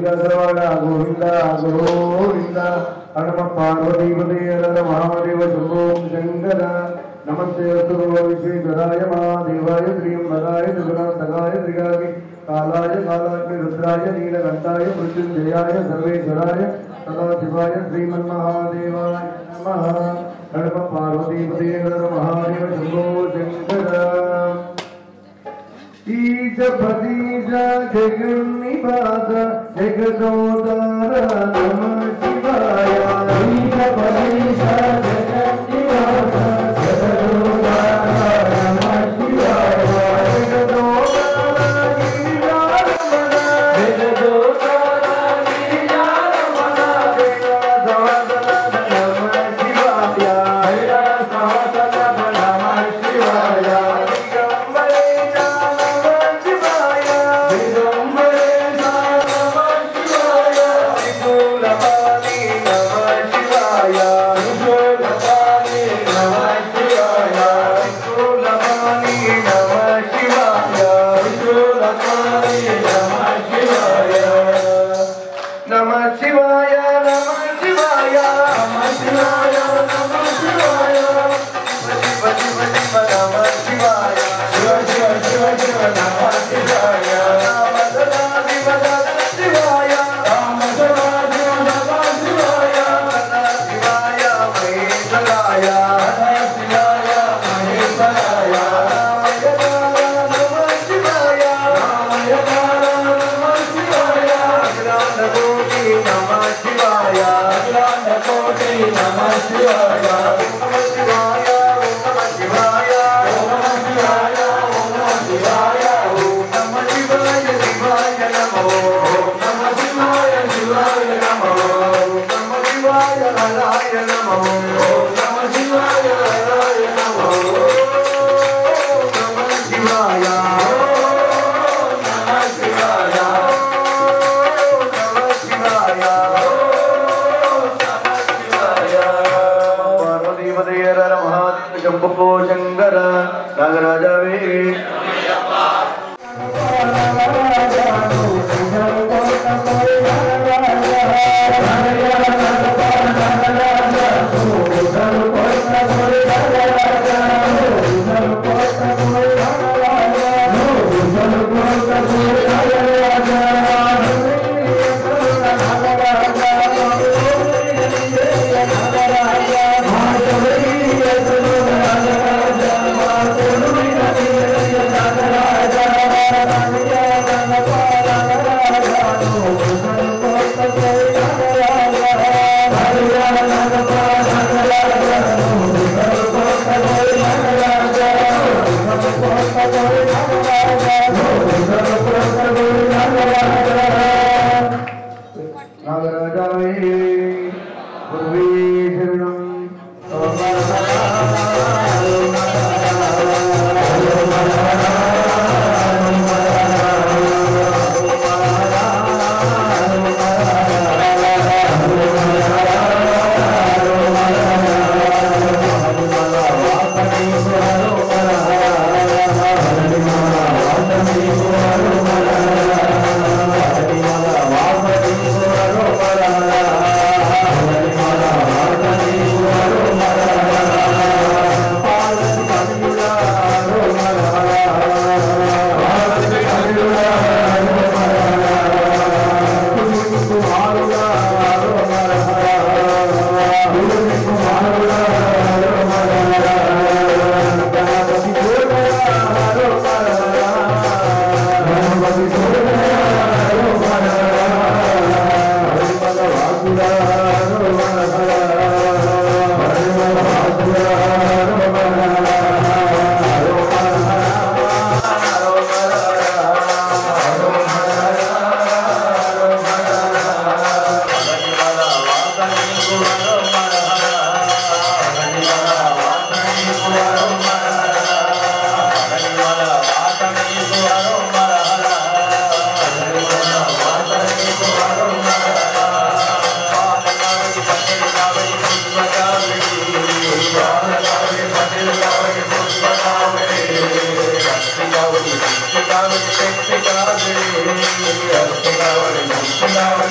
Govinda సర్వాడ Govinda Govinda Hanuma పార్వతీపదే హర మహాదేవ శంభో శంకర నమస్తే విశ్వేశ్వరాయ మహాదేవాయ శ్రీంబరాయ త్రిగుణాంతకాయ త్రిగాగి కాలాయ కాలాగ్ని రుద్రాయ నీలకంఠాయ మృత్యుంజయాయ సర్వేశ్వరాయ సదాశివాయ శ్రీమన్మహాదేవాయ నమః హనుమ పార్వతీపదే హర మహాదేవ శంభో శంకర ఈశ పదీశ జగన్నివాస జగదోదార నమః శివాయ ఈశ పదీశ జగన్నివాస జగదోదార నమః శివాయ జగదోదార గిరిజారమణ జగదోదార గిరిజారమణ జగదోదార నమః శివాయ జగదోదార నమః శివాయ శంకర నాగరాజవే Hare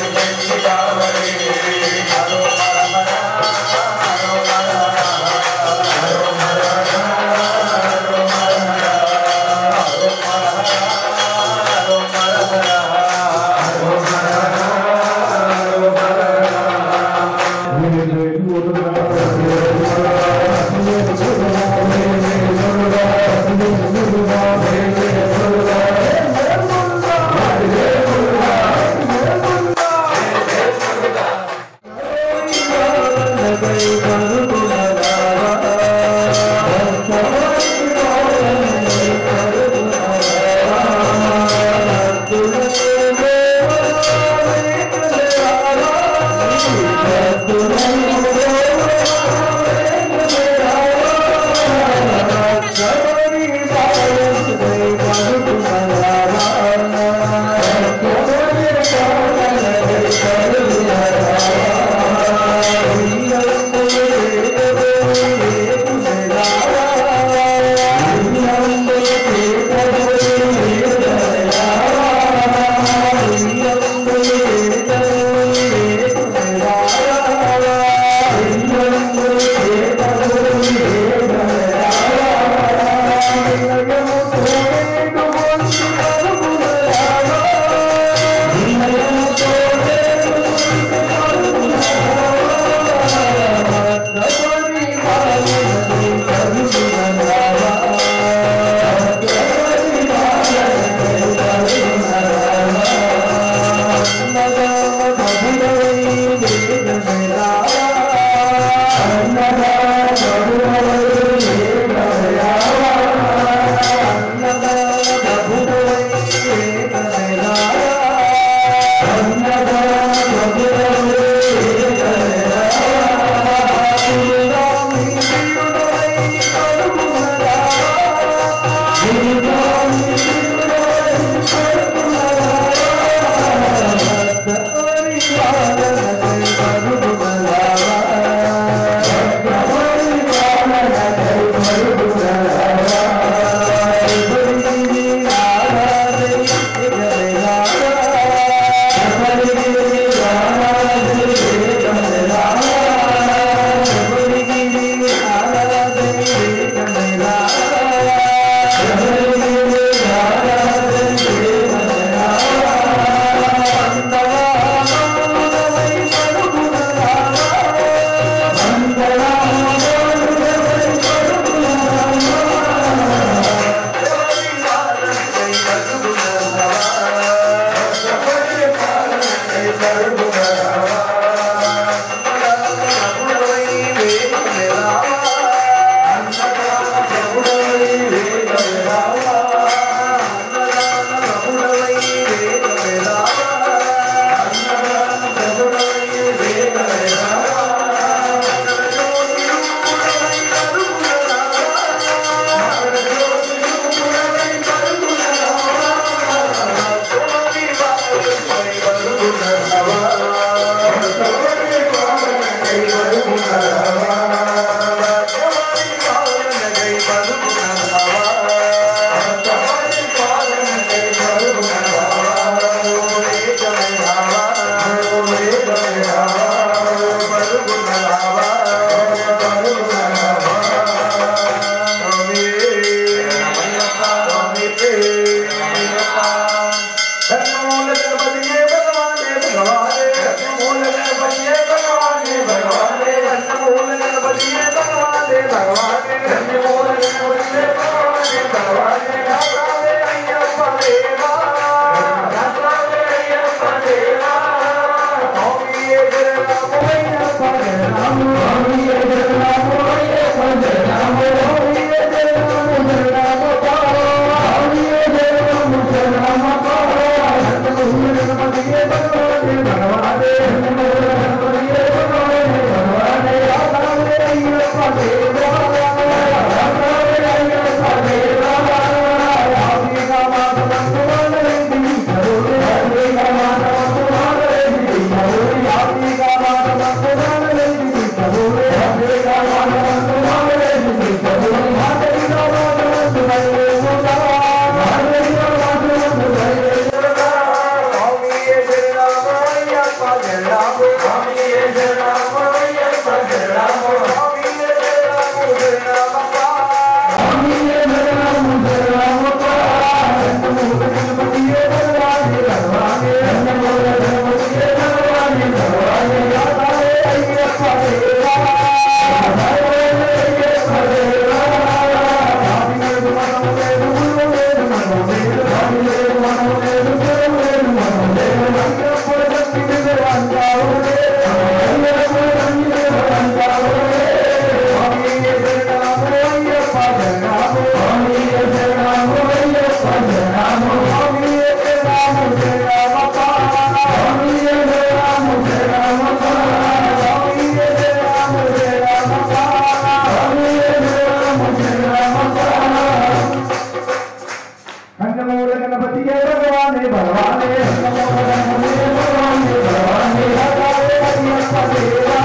మూల గణపతి భగవానే భగవానే నమో గణపతి భగవానే భగవానే హరే అయ్యప్ప దేవా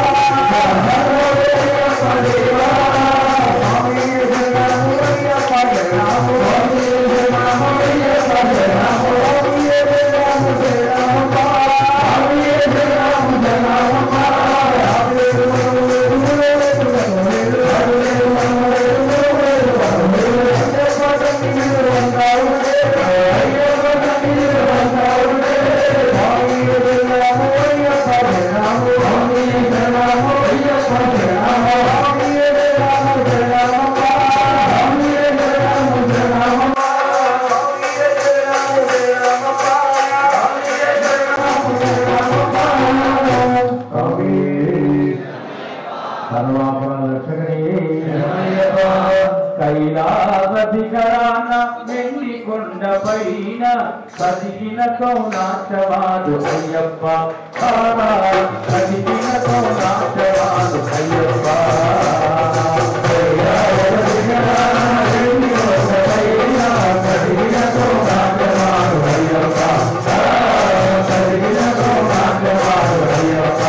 అయ్యప్ప దేవా స్వామి శరణము అయ్యప్ప శరణము స్వామి శరణము అయ్యప్ప శరణము స్వామి శరణము శరణము స్వామి శరణము శరణము కైలాసధికరాన వెండి కొండపైన కదిగిన కౌనాచవాడు అయ్యప్ప కదిగిన కౌనాచవాడు అయ్యప్ప కైలాసధికరాన వెండి కొండపైన కదిగిన కౌనాచవాడు అయ్యప్ప కదిగిన కౌనాచవాడు అయ్యప్ప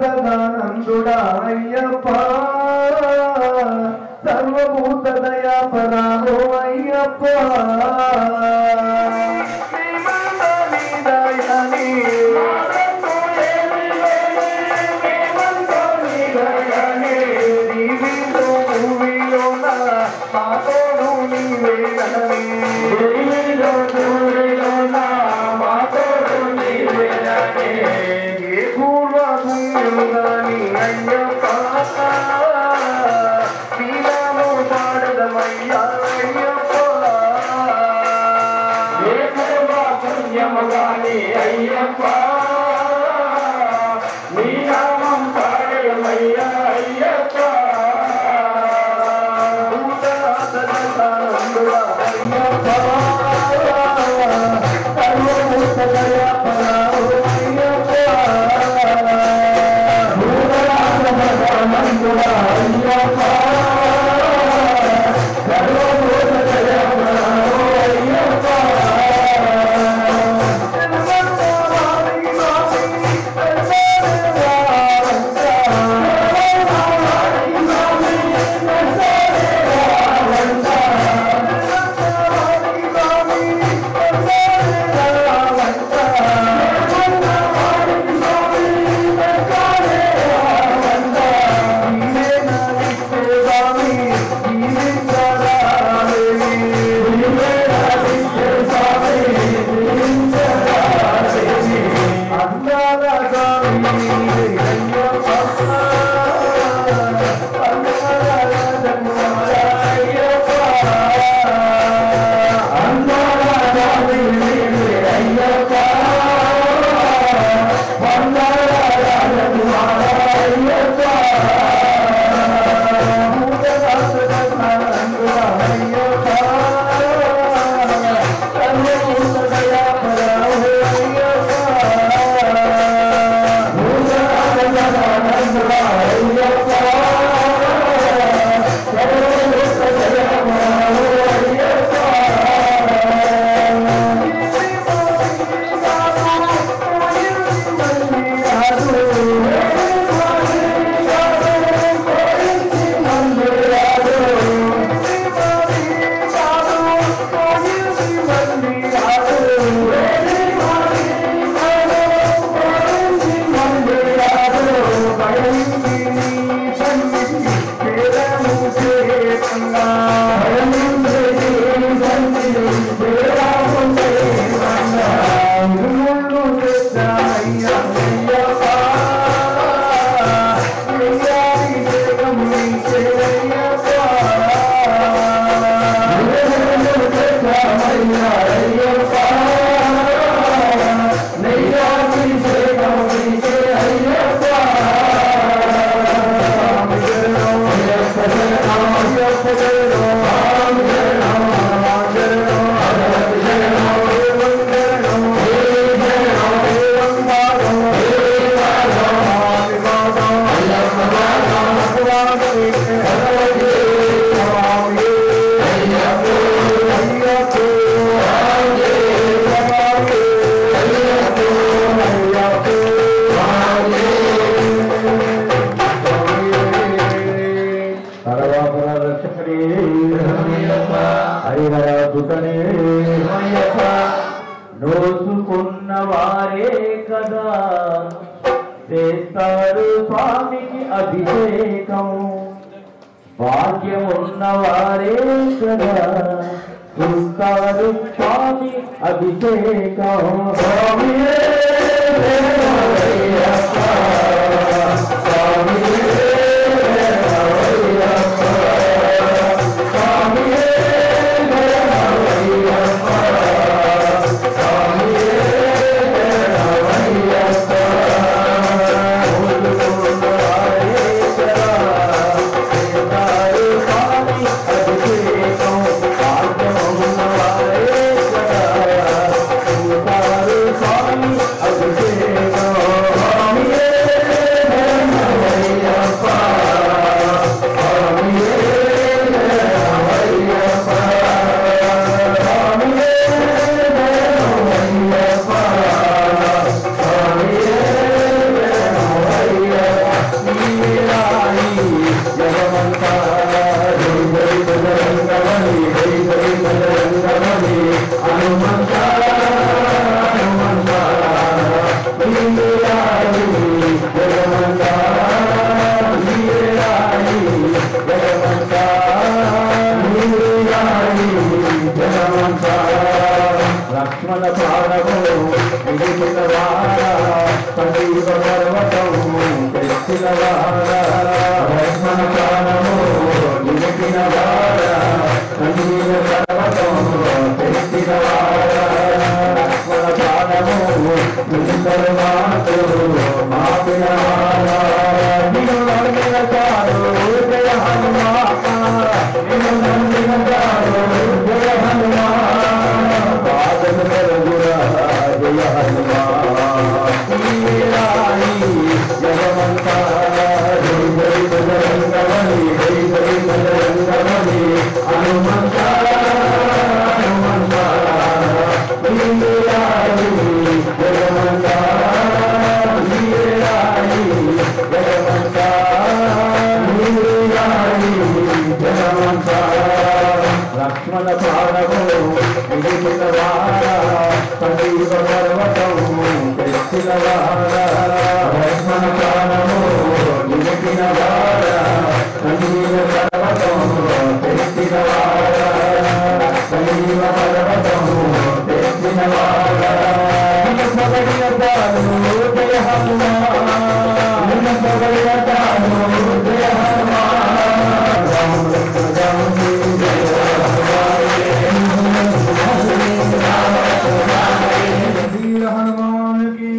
సదానందుడా అయ్యప్ప సర్వభూత దయా పరామో అయ్యప్ప నోచుకున్న వారే కదా చేస్తారు స్వామికి అభిషేకం భాగ్యమున్న వారే కదా చూస్తారు స్వామి అభిషేకం స్వామియే Amen. సంజీవ పర్వతం తెచ్చిన వాడ లక్ష్మణ ప్రాణము నిలిపిన వాడ సంజీవ పర్వతం తెచ్చిన వాడ లక్ష్మణ ప్రాణము నిలిపిన మాటు మాపిన వాడ నిన్ను నమ్మిన చాలు జయ హనుమాన్ నిన్ను నమ్మిన చాలు జయ హనుమాన్ పాదము కలుగురా జయ హనుమాన్ జగమంతా జై జై బజరంగబలి జై జై బజరంగబలి హనుమంత హనుమంత వీరాయి జగమంత వీరాయి జగమంత వీరాయి జగమంత లక్ష్మణ ప్రాణము నిలిపిన వాడ సంజీవ పర్వతం తెచ్చిన వాడ లక్ష్మణ ప్రాణము నిలిపిన వాడ సంజీవ పర్వతం తెచ్చిన వాడ సంజీవ పర్వతం తెచ్చిన వాడ పొగడిన తాను జయ హనుమాన్ పొగడిన తాను జయ హనుమాన్ वीर हनुमान की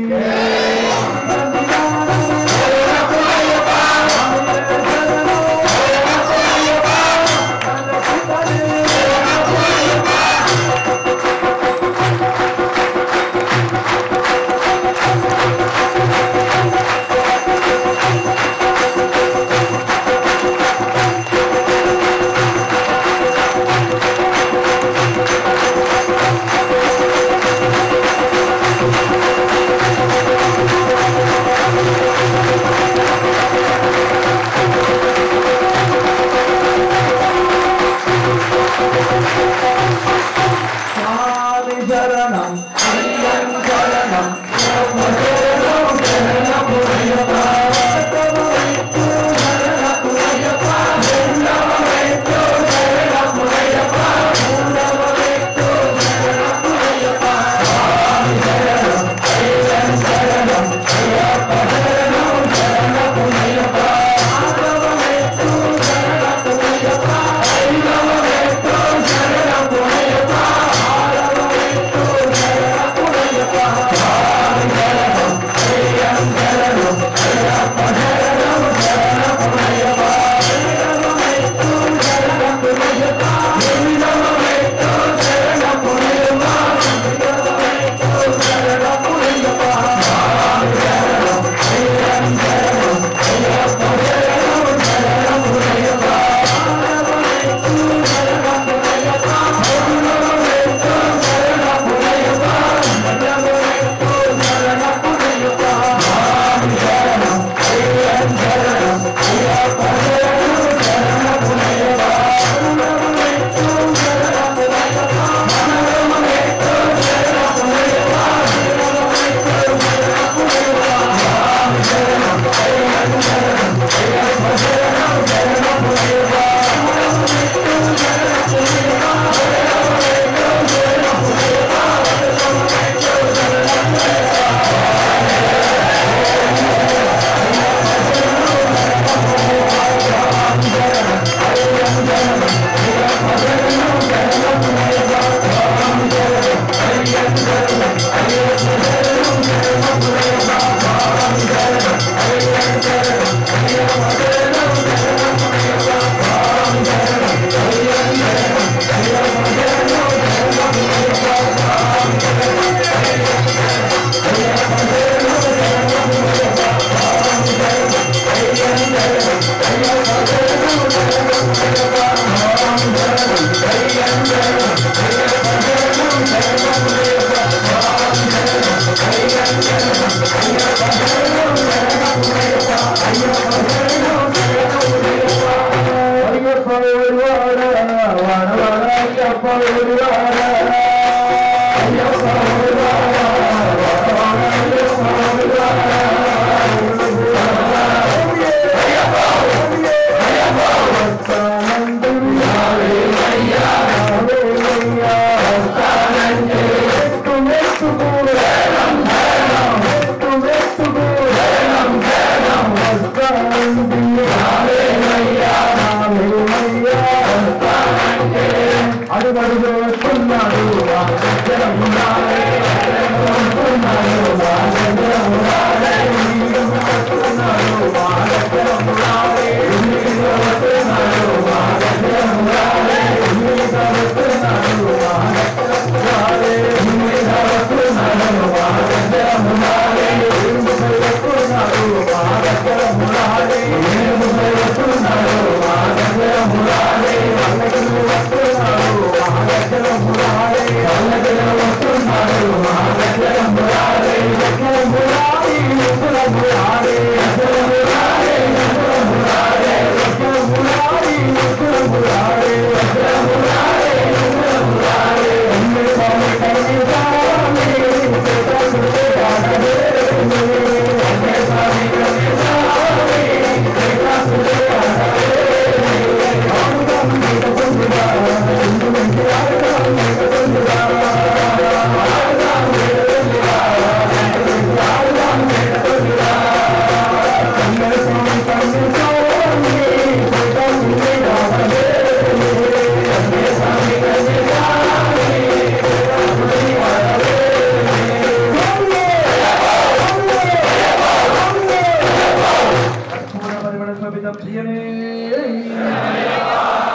प्रियने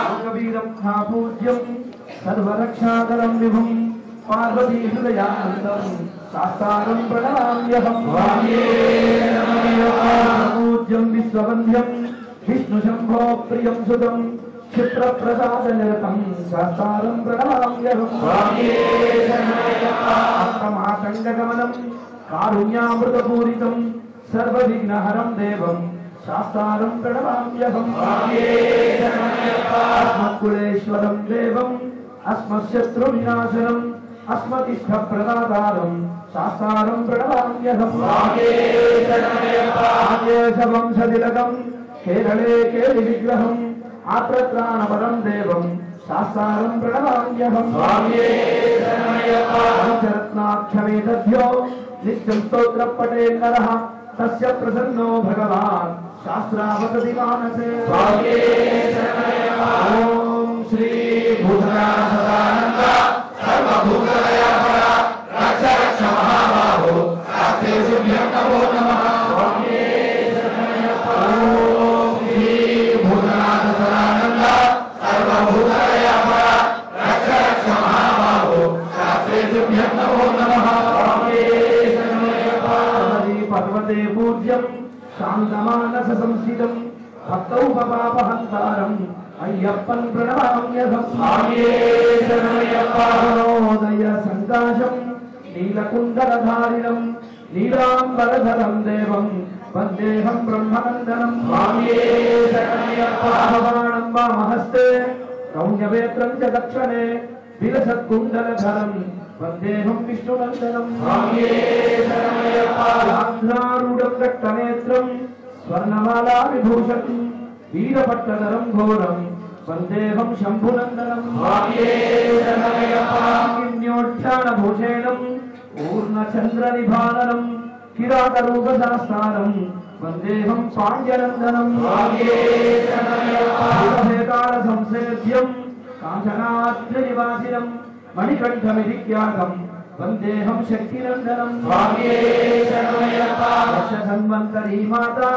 लोकवीरं पूज्यं सर्वरक्षाकरं विभुं पार्वती हृदयानन्दं शास्तारं प्रणमाम्यहं पूज्यं विश्ववन्ध्यं विष्णुशम्भो प्रियं सुतं क्षिप्रप्रसादनिरतं शास्तारं प्रणमाम्यहं अष्टमातङ्गगमनं कारुण्यामृतपूरितं सर्वविघ्नहरं देवं शास्तारं प्रणमाम्यहं अस्मत्कुलेश्वरं देवम् अस्मत्शत्रुविनाशनम् अस्मदिष्टप्रदातारं शास्तारं प्रणमाम्यहं आदेशवंशतिलकं केरळे केलिविग्रहम् आत्रत्राणपरं देवं शास्तारं प्रणमाम्यहं पञ्चरत्नाक्षमेतभ्यो नित्यं स्तोत्रं पठेत् नरः तस्य प्रसन्नो भगवान् शास्त्रावतति मानसे ॐ श्री भूतनाथ सदानन्द सर्वभूतदयापरा रक्ष रक्ष महाबाहो शास्त्रेषुभ्यं नमो नमः ॐ श्री भूतनाथ सदानन्द सर्वभूतदयापरा रक्ष रक्ष महाबाहो शास्त्रेषुभ्यं नमो नमः पर्वते पूज्यं शान्तमानस संस्थितं भक्तौ पपापहन्तारम् अय्यप्पन् प्रणमाम्यहं नवोदय सङ्काशं नीलकुण्डलधारिणं नीलाम्बरधरं देवं वन्देऽहं ब्रह्मनन्दनं बाणं वामहस्ते रौण्यवेत्रं च दक्षिणे विलसत्कुण्डलधरं वन्देऽहं विष्णुनन्दनं आन्ध्रारूढं रक्तनेत्रं स्वर्णमाला विभूषणं वीरपट्टधरं घोरं वन्देऽहं शम्भुनन्दनं किन्योत्थानभूषेणं पूर्णचन्द्रनिभाननं किरातरूपशास्तारं वन्देऽहं पाण्ड्यनन्दनं संसेव्यं काञ्चनाद्रिनिवासिनं मणिकण्ठमिधिख्यातं वन्देऽहं शक्तिनन्दनं दशधन्वन्तरी माता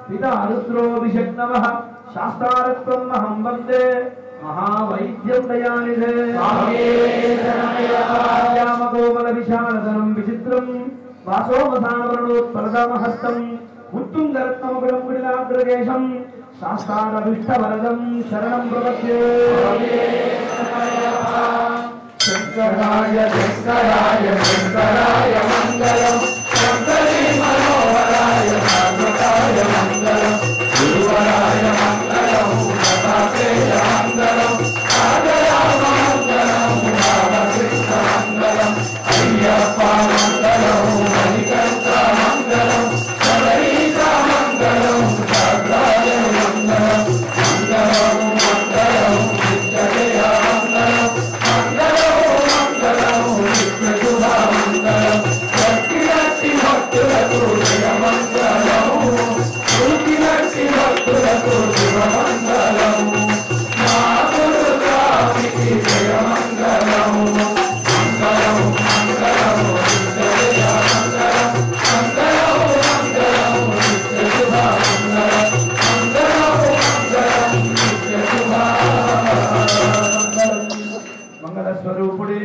पिता रुद्रोऽभिषक्तवः शास्तारत्वमहं वन्दे महावैद्यं दयानिधे श्यामकोमलविशालधरं विचित्रं वासोमसानवर्णोत्पलदामहस्तं उत्तुङ्गरत्नमकुलं कुटिलाग्रकेशं शास्तारभिष्टवरदं शरणं प्रपद्ये शङ्कराय शङ्कराय शङ्कराय मङ्गलम् शङ्करी मनोहराय साधकाय मङ्गलम् गुरुवराय मङ्गलम् दत्तात्रेय मङ्गलम् राजराम मङ्गलम् रामकृष्ण मङ्गलम् अय्यप्प मङ्गलम् मणिकण्ठ मङ्गलम् शबरीश मङ्गलम् भद्राय मङ्गलम् मङ्गलम् मङ्गलम् नित्यजय मङ्गलम् మంగళస్వరూపుడే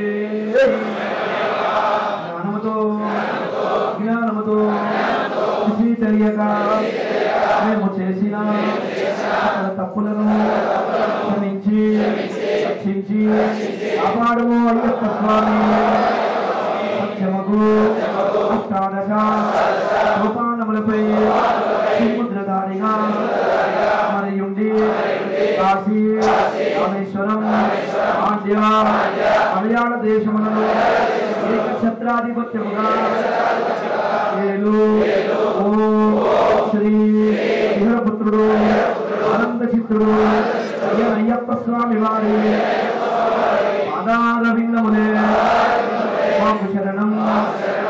జ్ఞానముతో కృషి తెలియక మేము చేసిన తప్పులను క్షమించి రక్షించి కాపాడము అయ్యప్ప స్వామి సత్యమగు అష్టాదశ సోపానములపై సముద్రధారిగా మరియుండి కాశీ రామేశ్వరం ఆంధ్య మలయాళ దేశములను ఏకఛత్రాధిపత్యముగా ఏలు ఓం శ్రీ వీరపుత్రుడు ఆనంద చిత్రుడు అయ్యప్ప స్వామి వారి పాదారవిందములే మాకు శరణం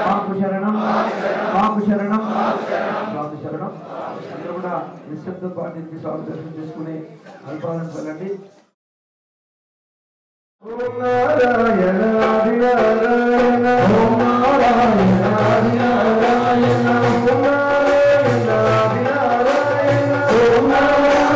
మాకు శరణం మాకు శరణం మాకు శరణం. అందరూ కూడా నిశ్శబ్దం పాటించి స్వామి దర్శనం చేసుకుని అల్పాలను వెళ్ళండి. ఓం నారాయణ ఆది నారాయణ ఓం నారాయణ ఆది నారాయణ ఓం నారాయణ ఆది నారాయణ ఓం నారాయణ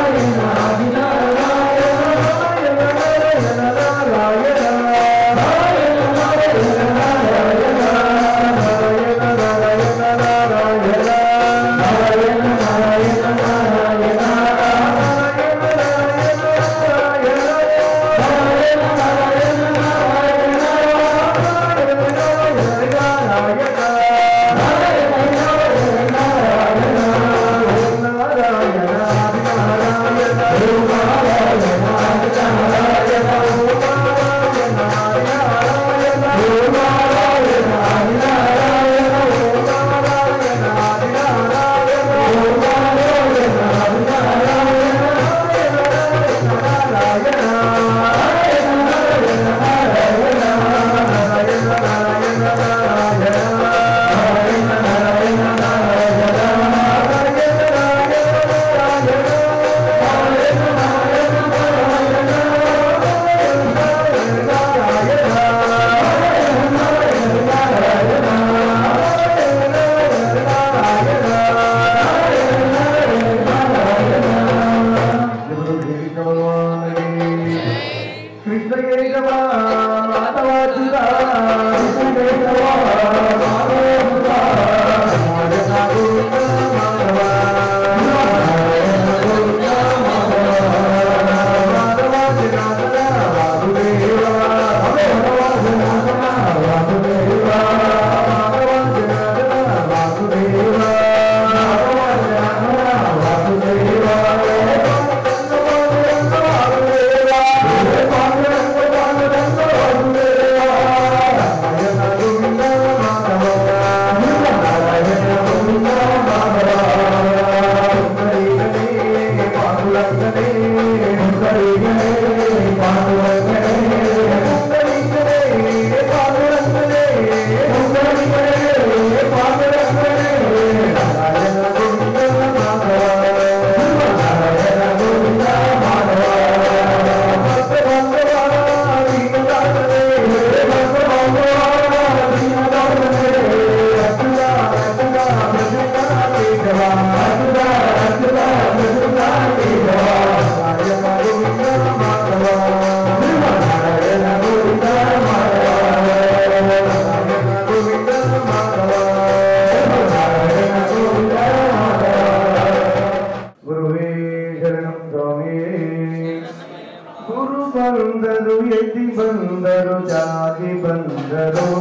ಬಂದರು ಎದಿ ಬಂದರು ಜಾಗಿ ಬಂದರು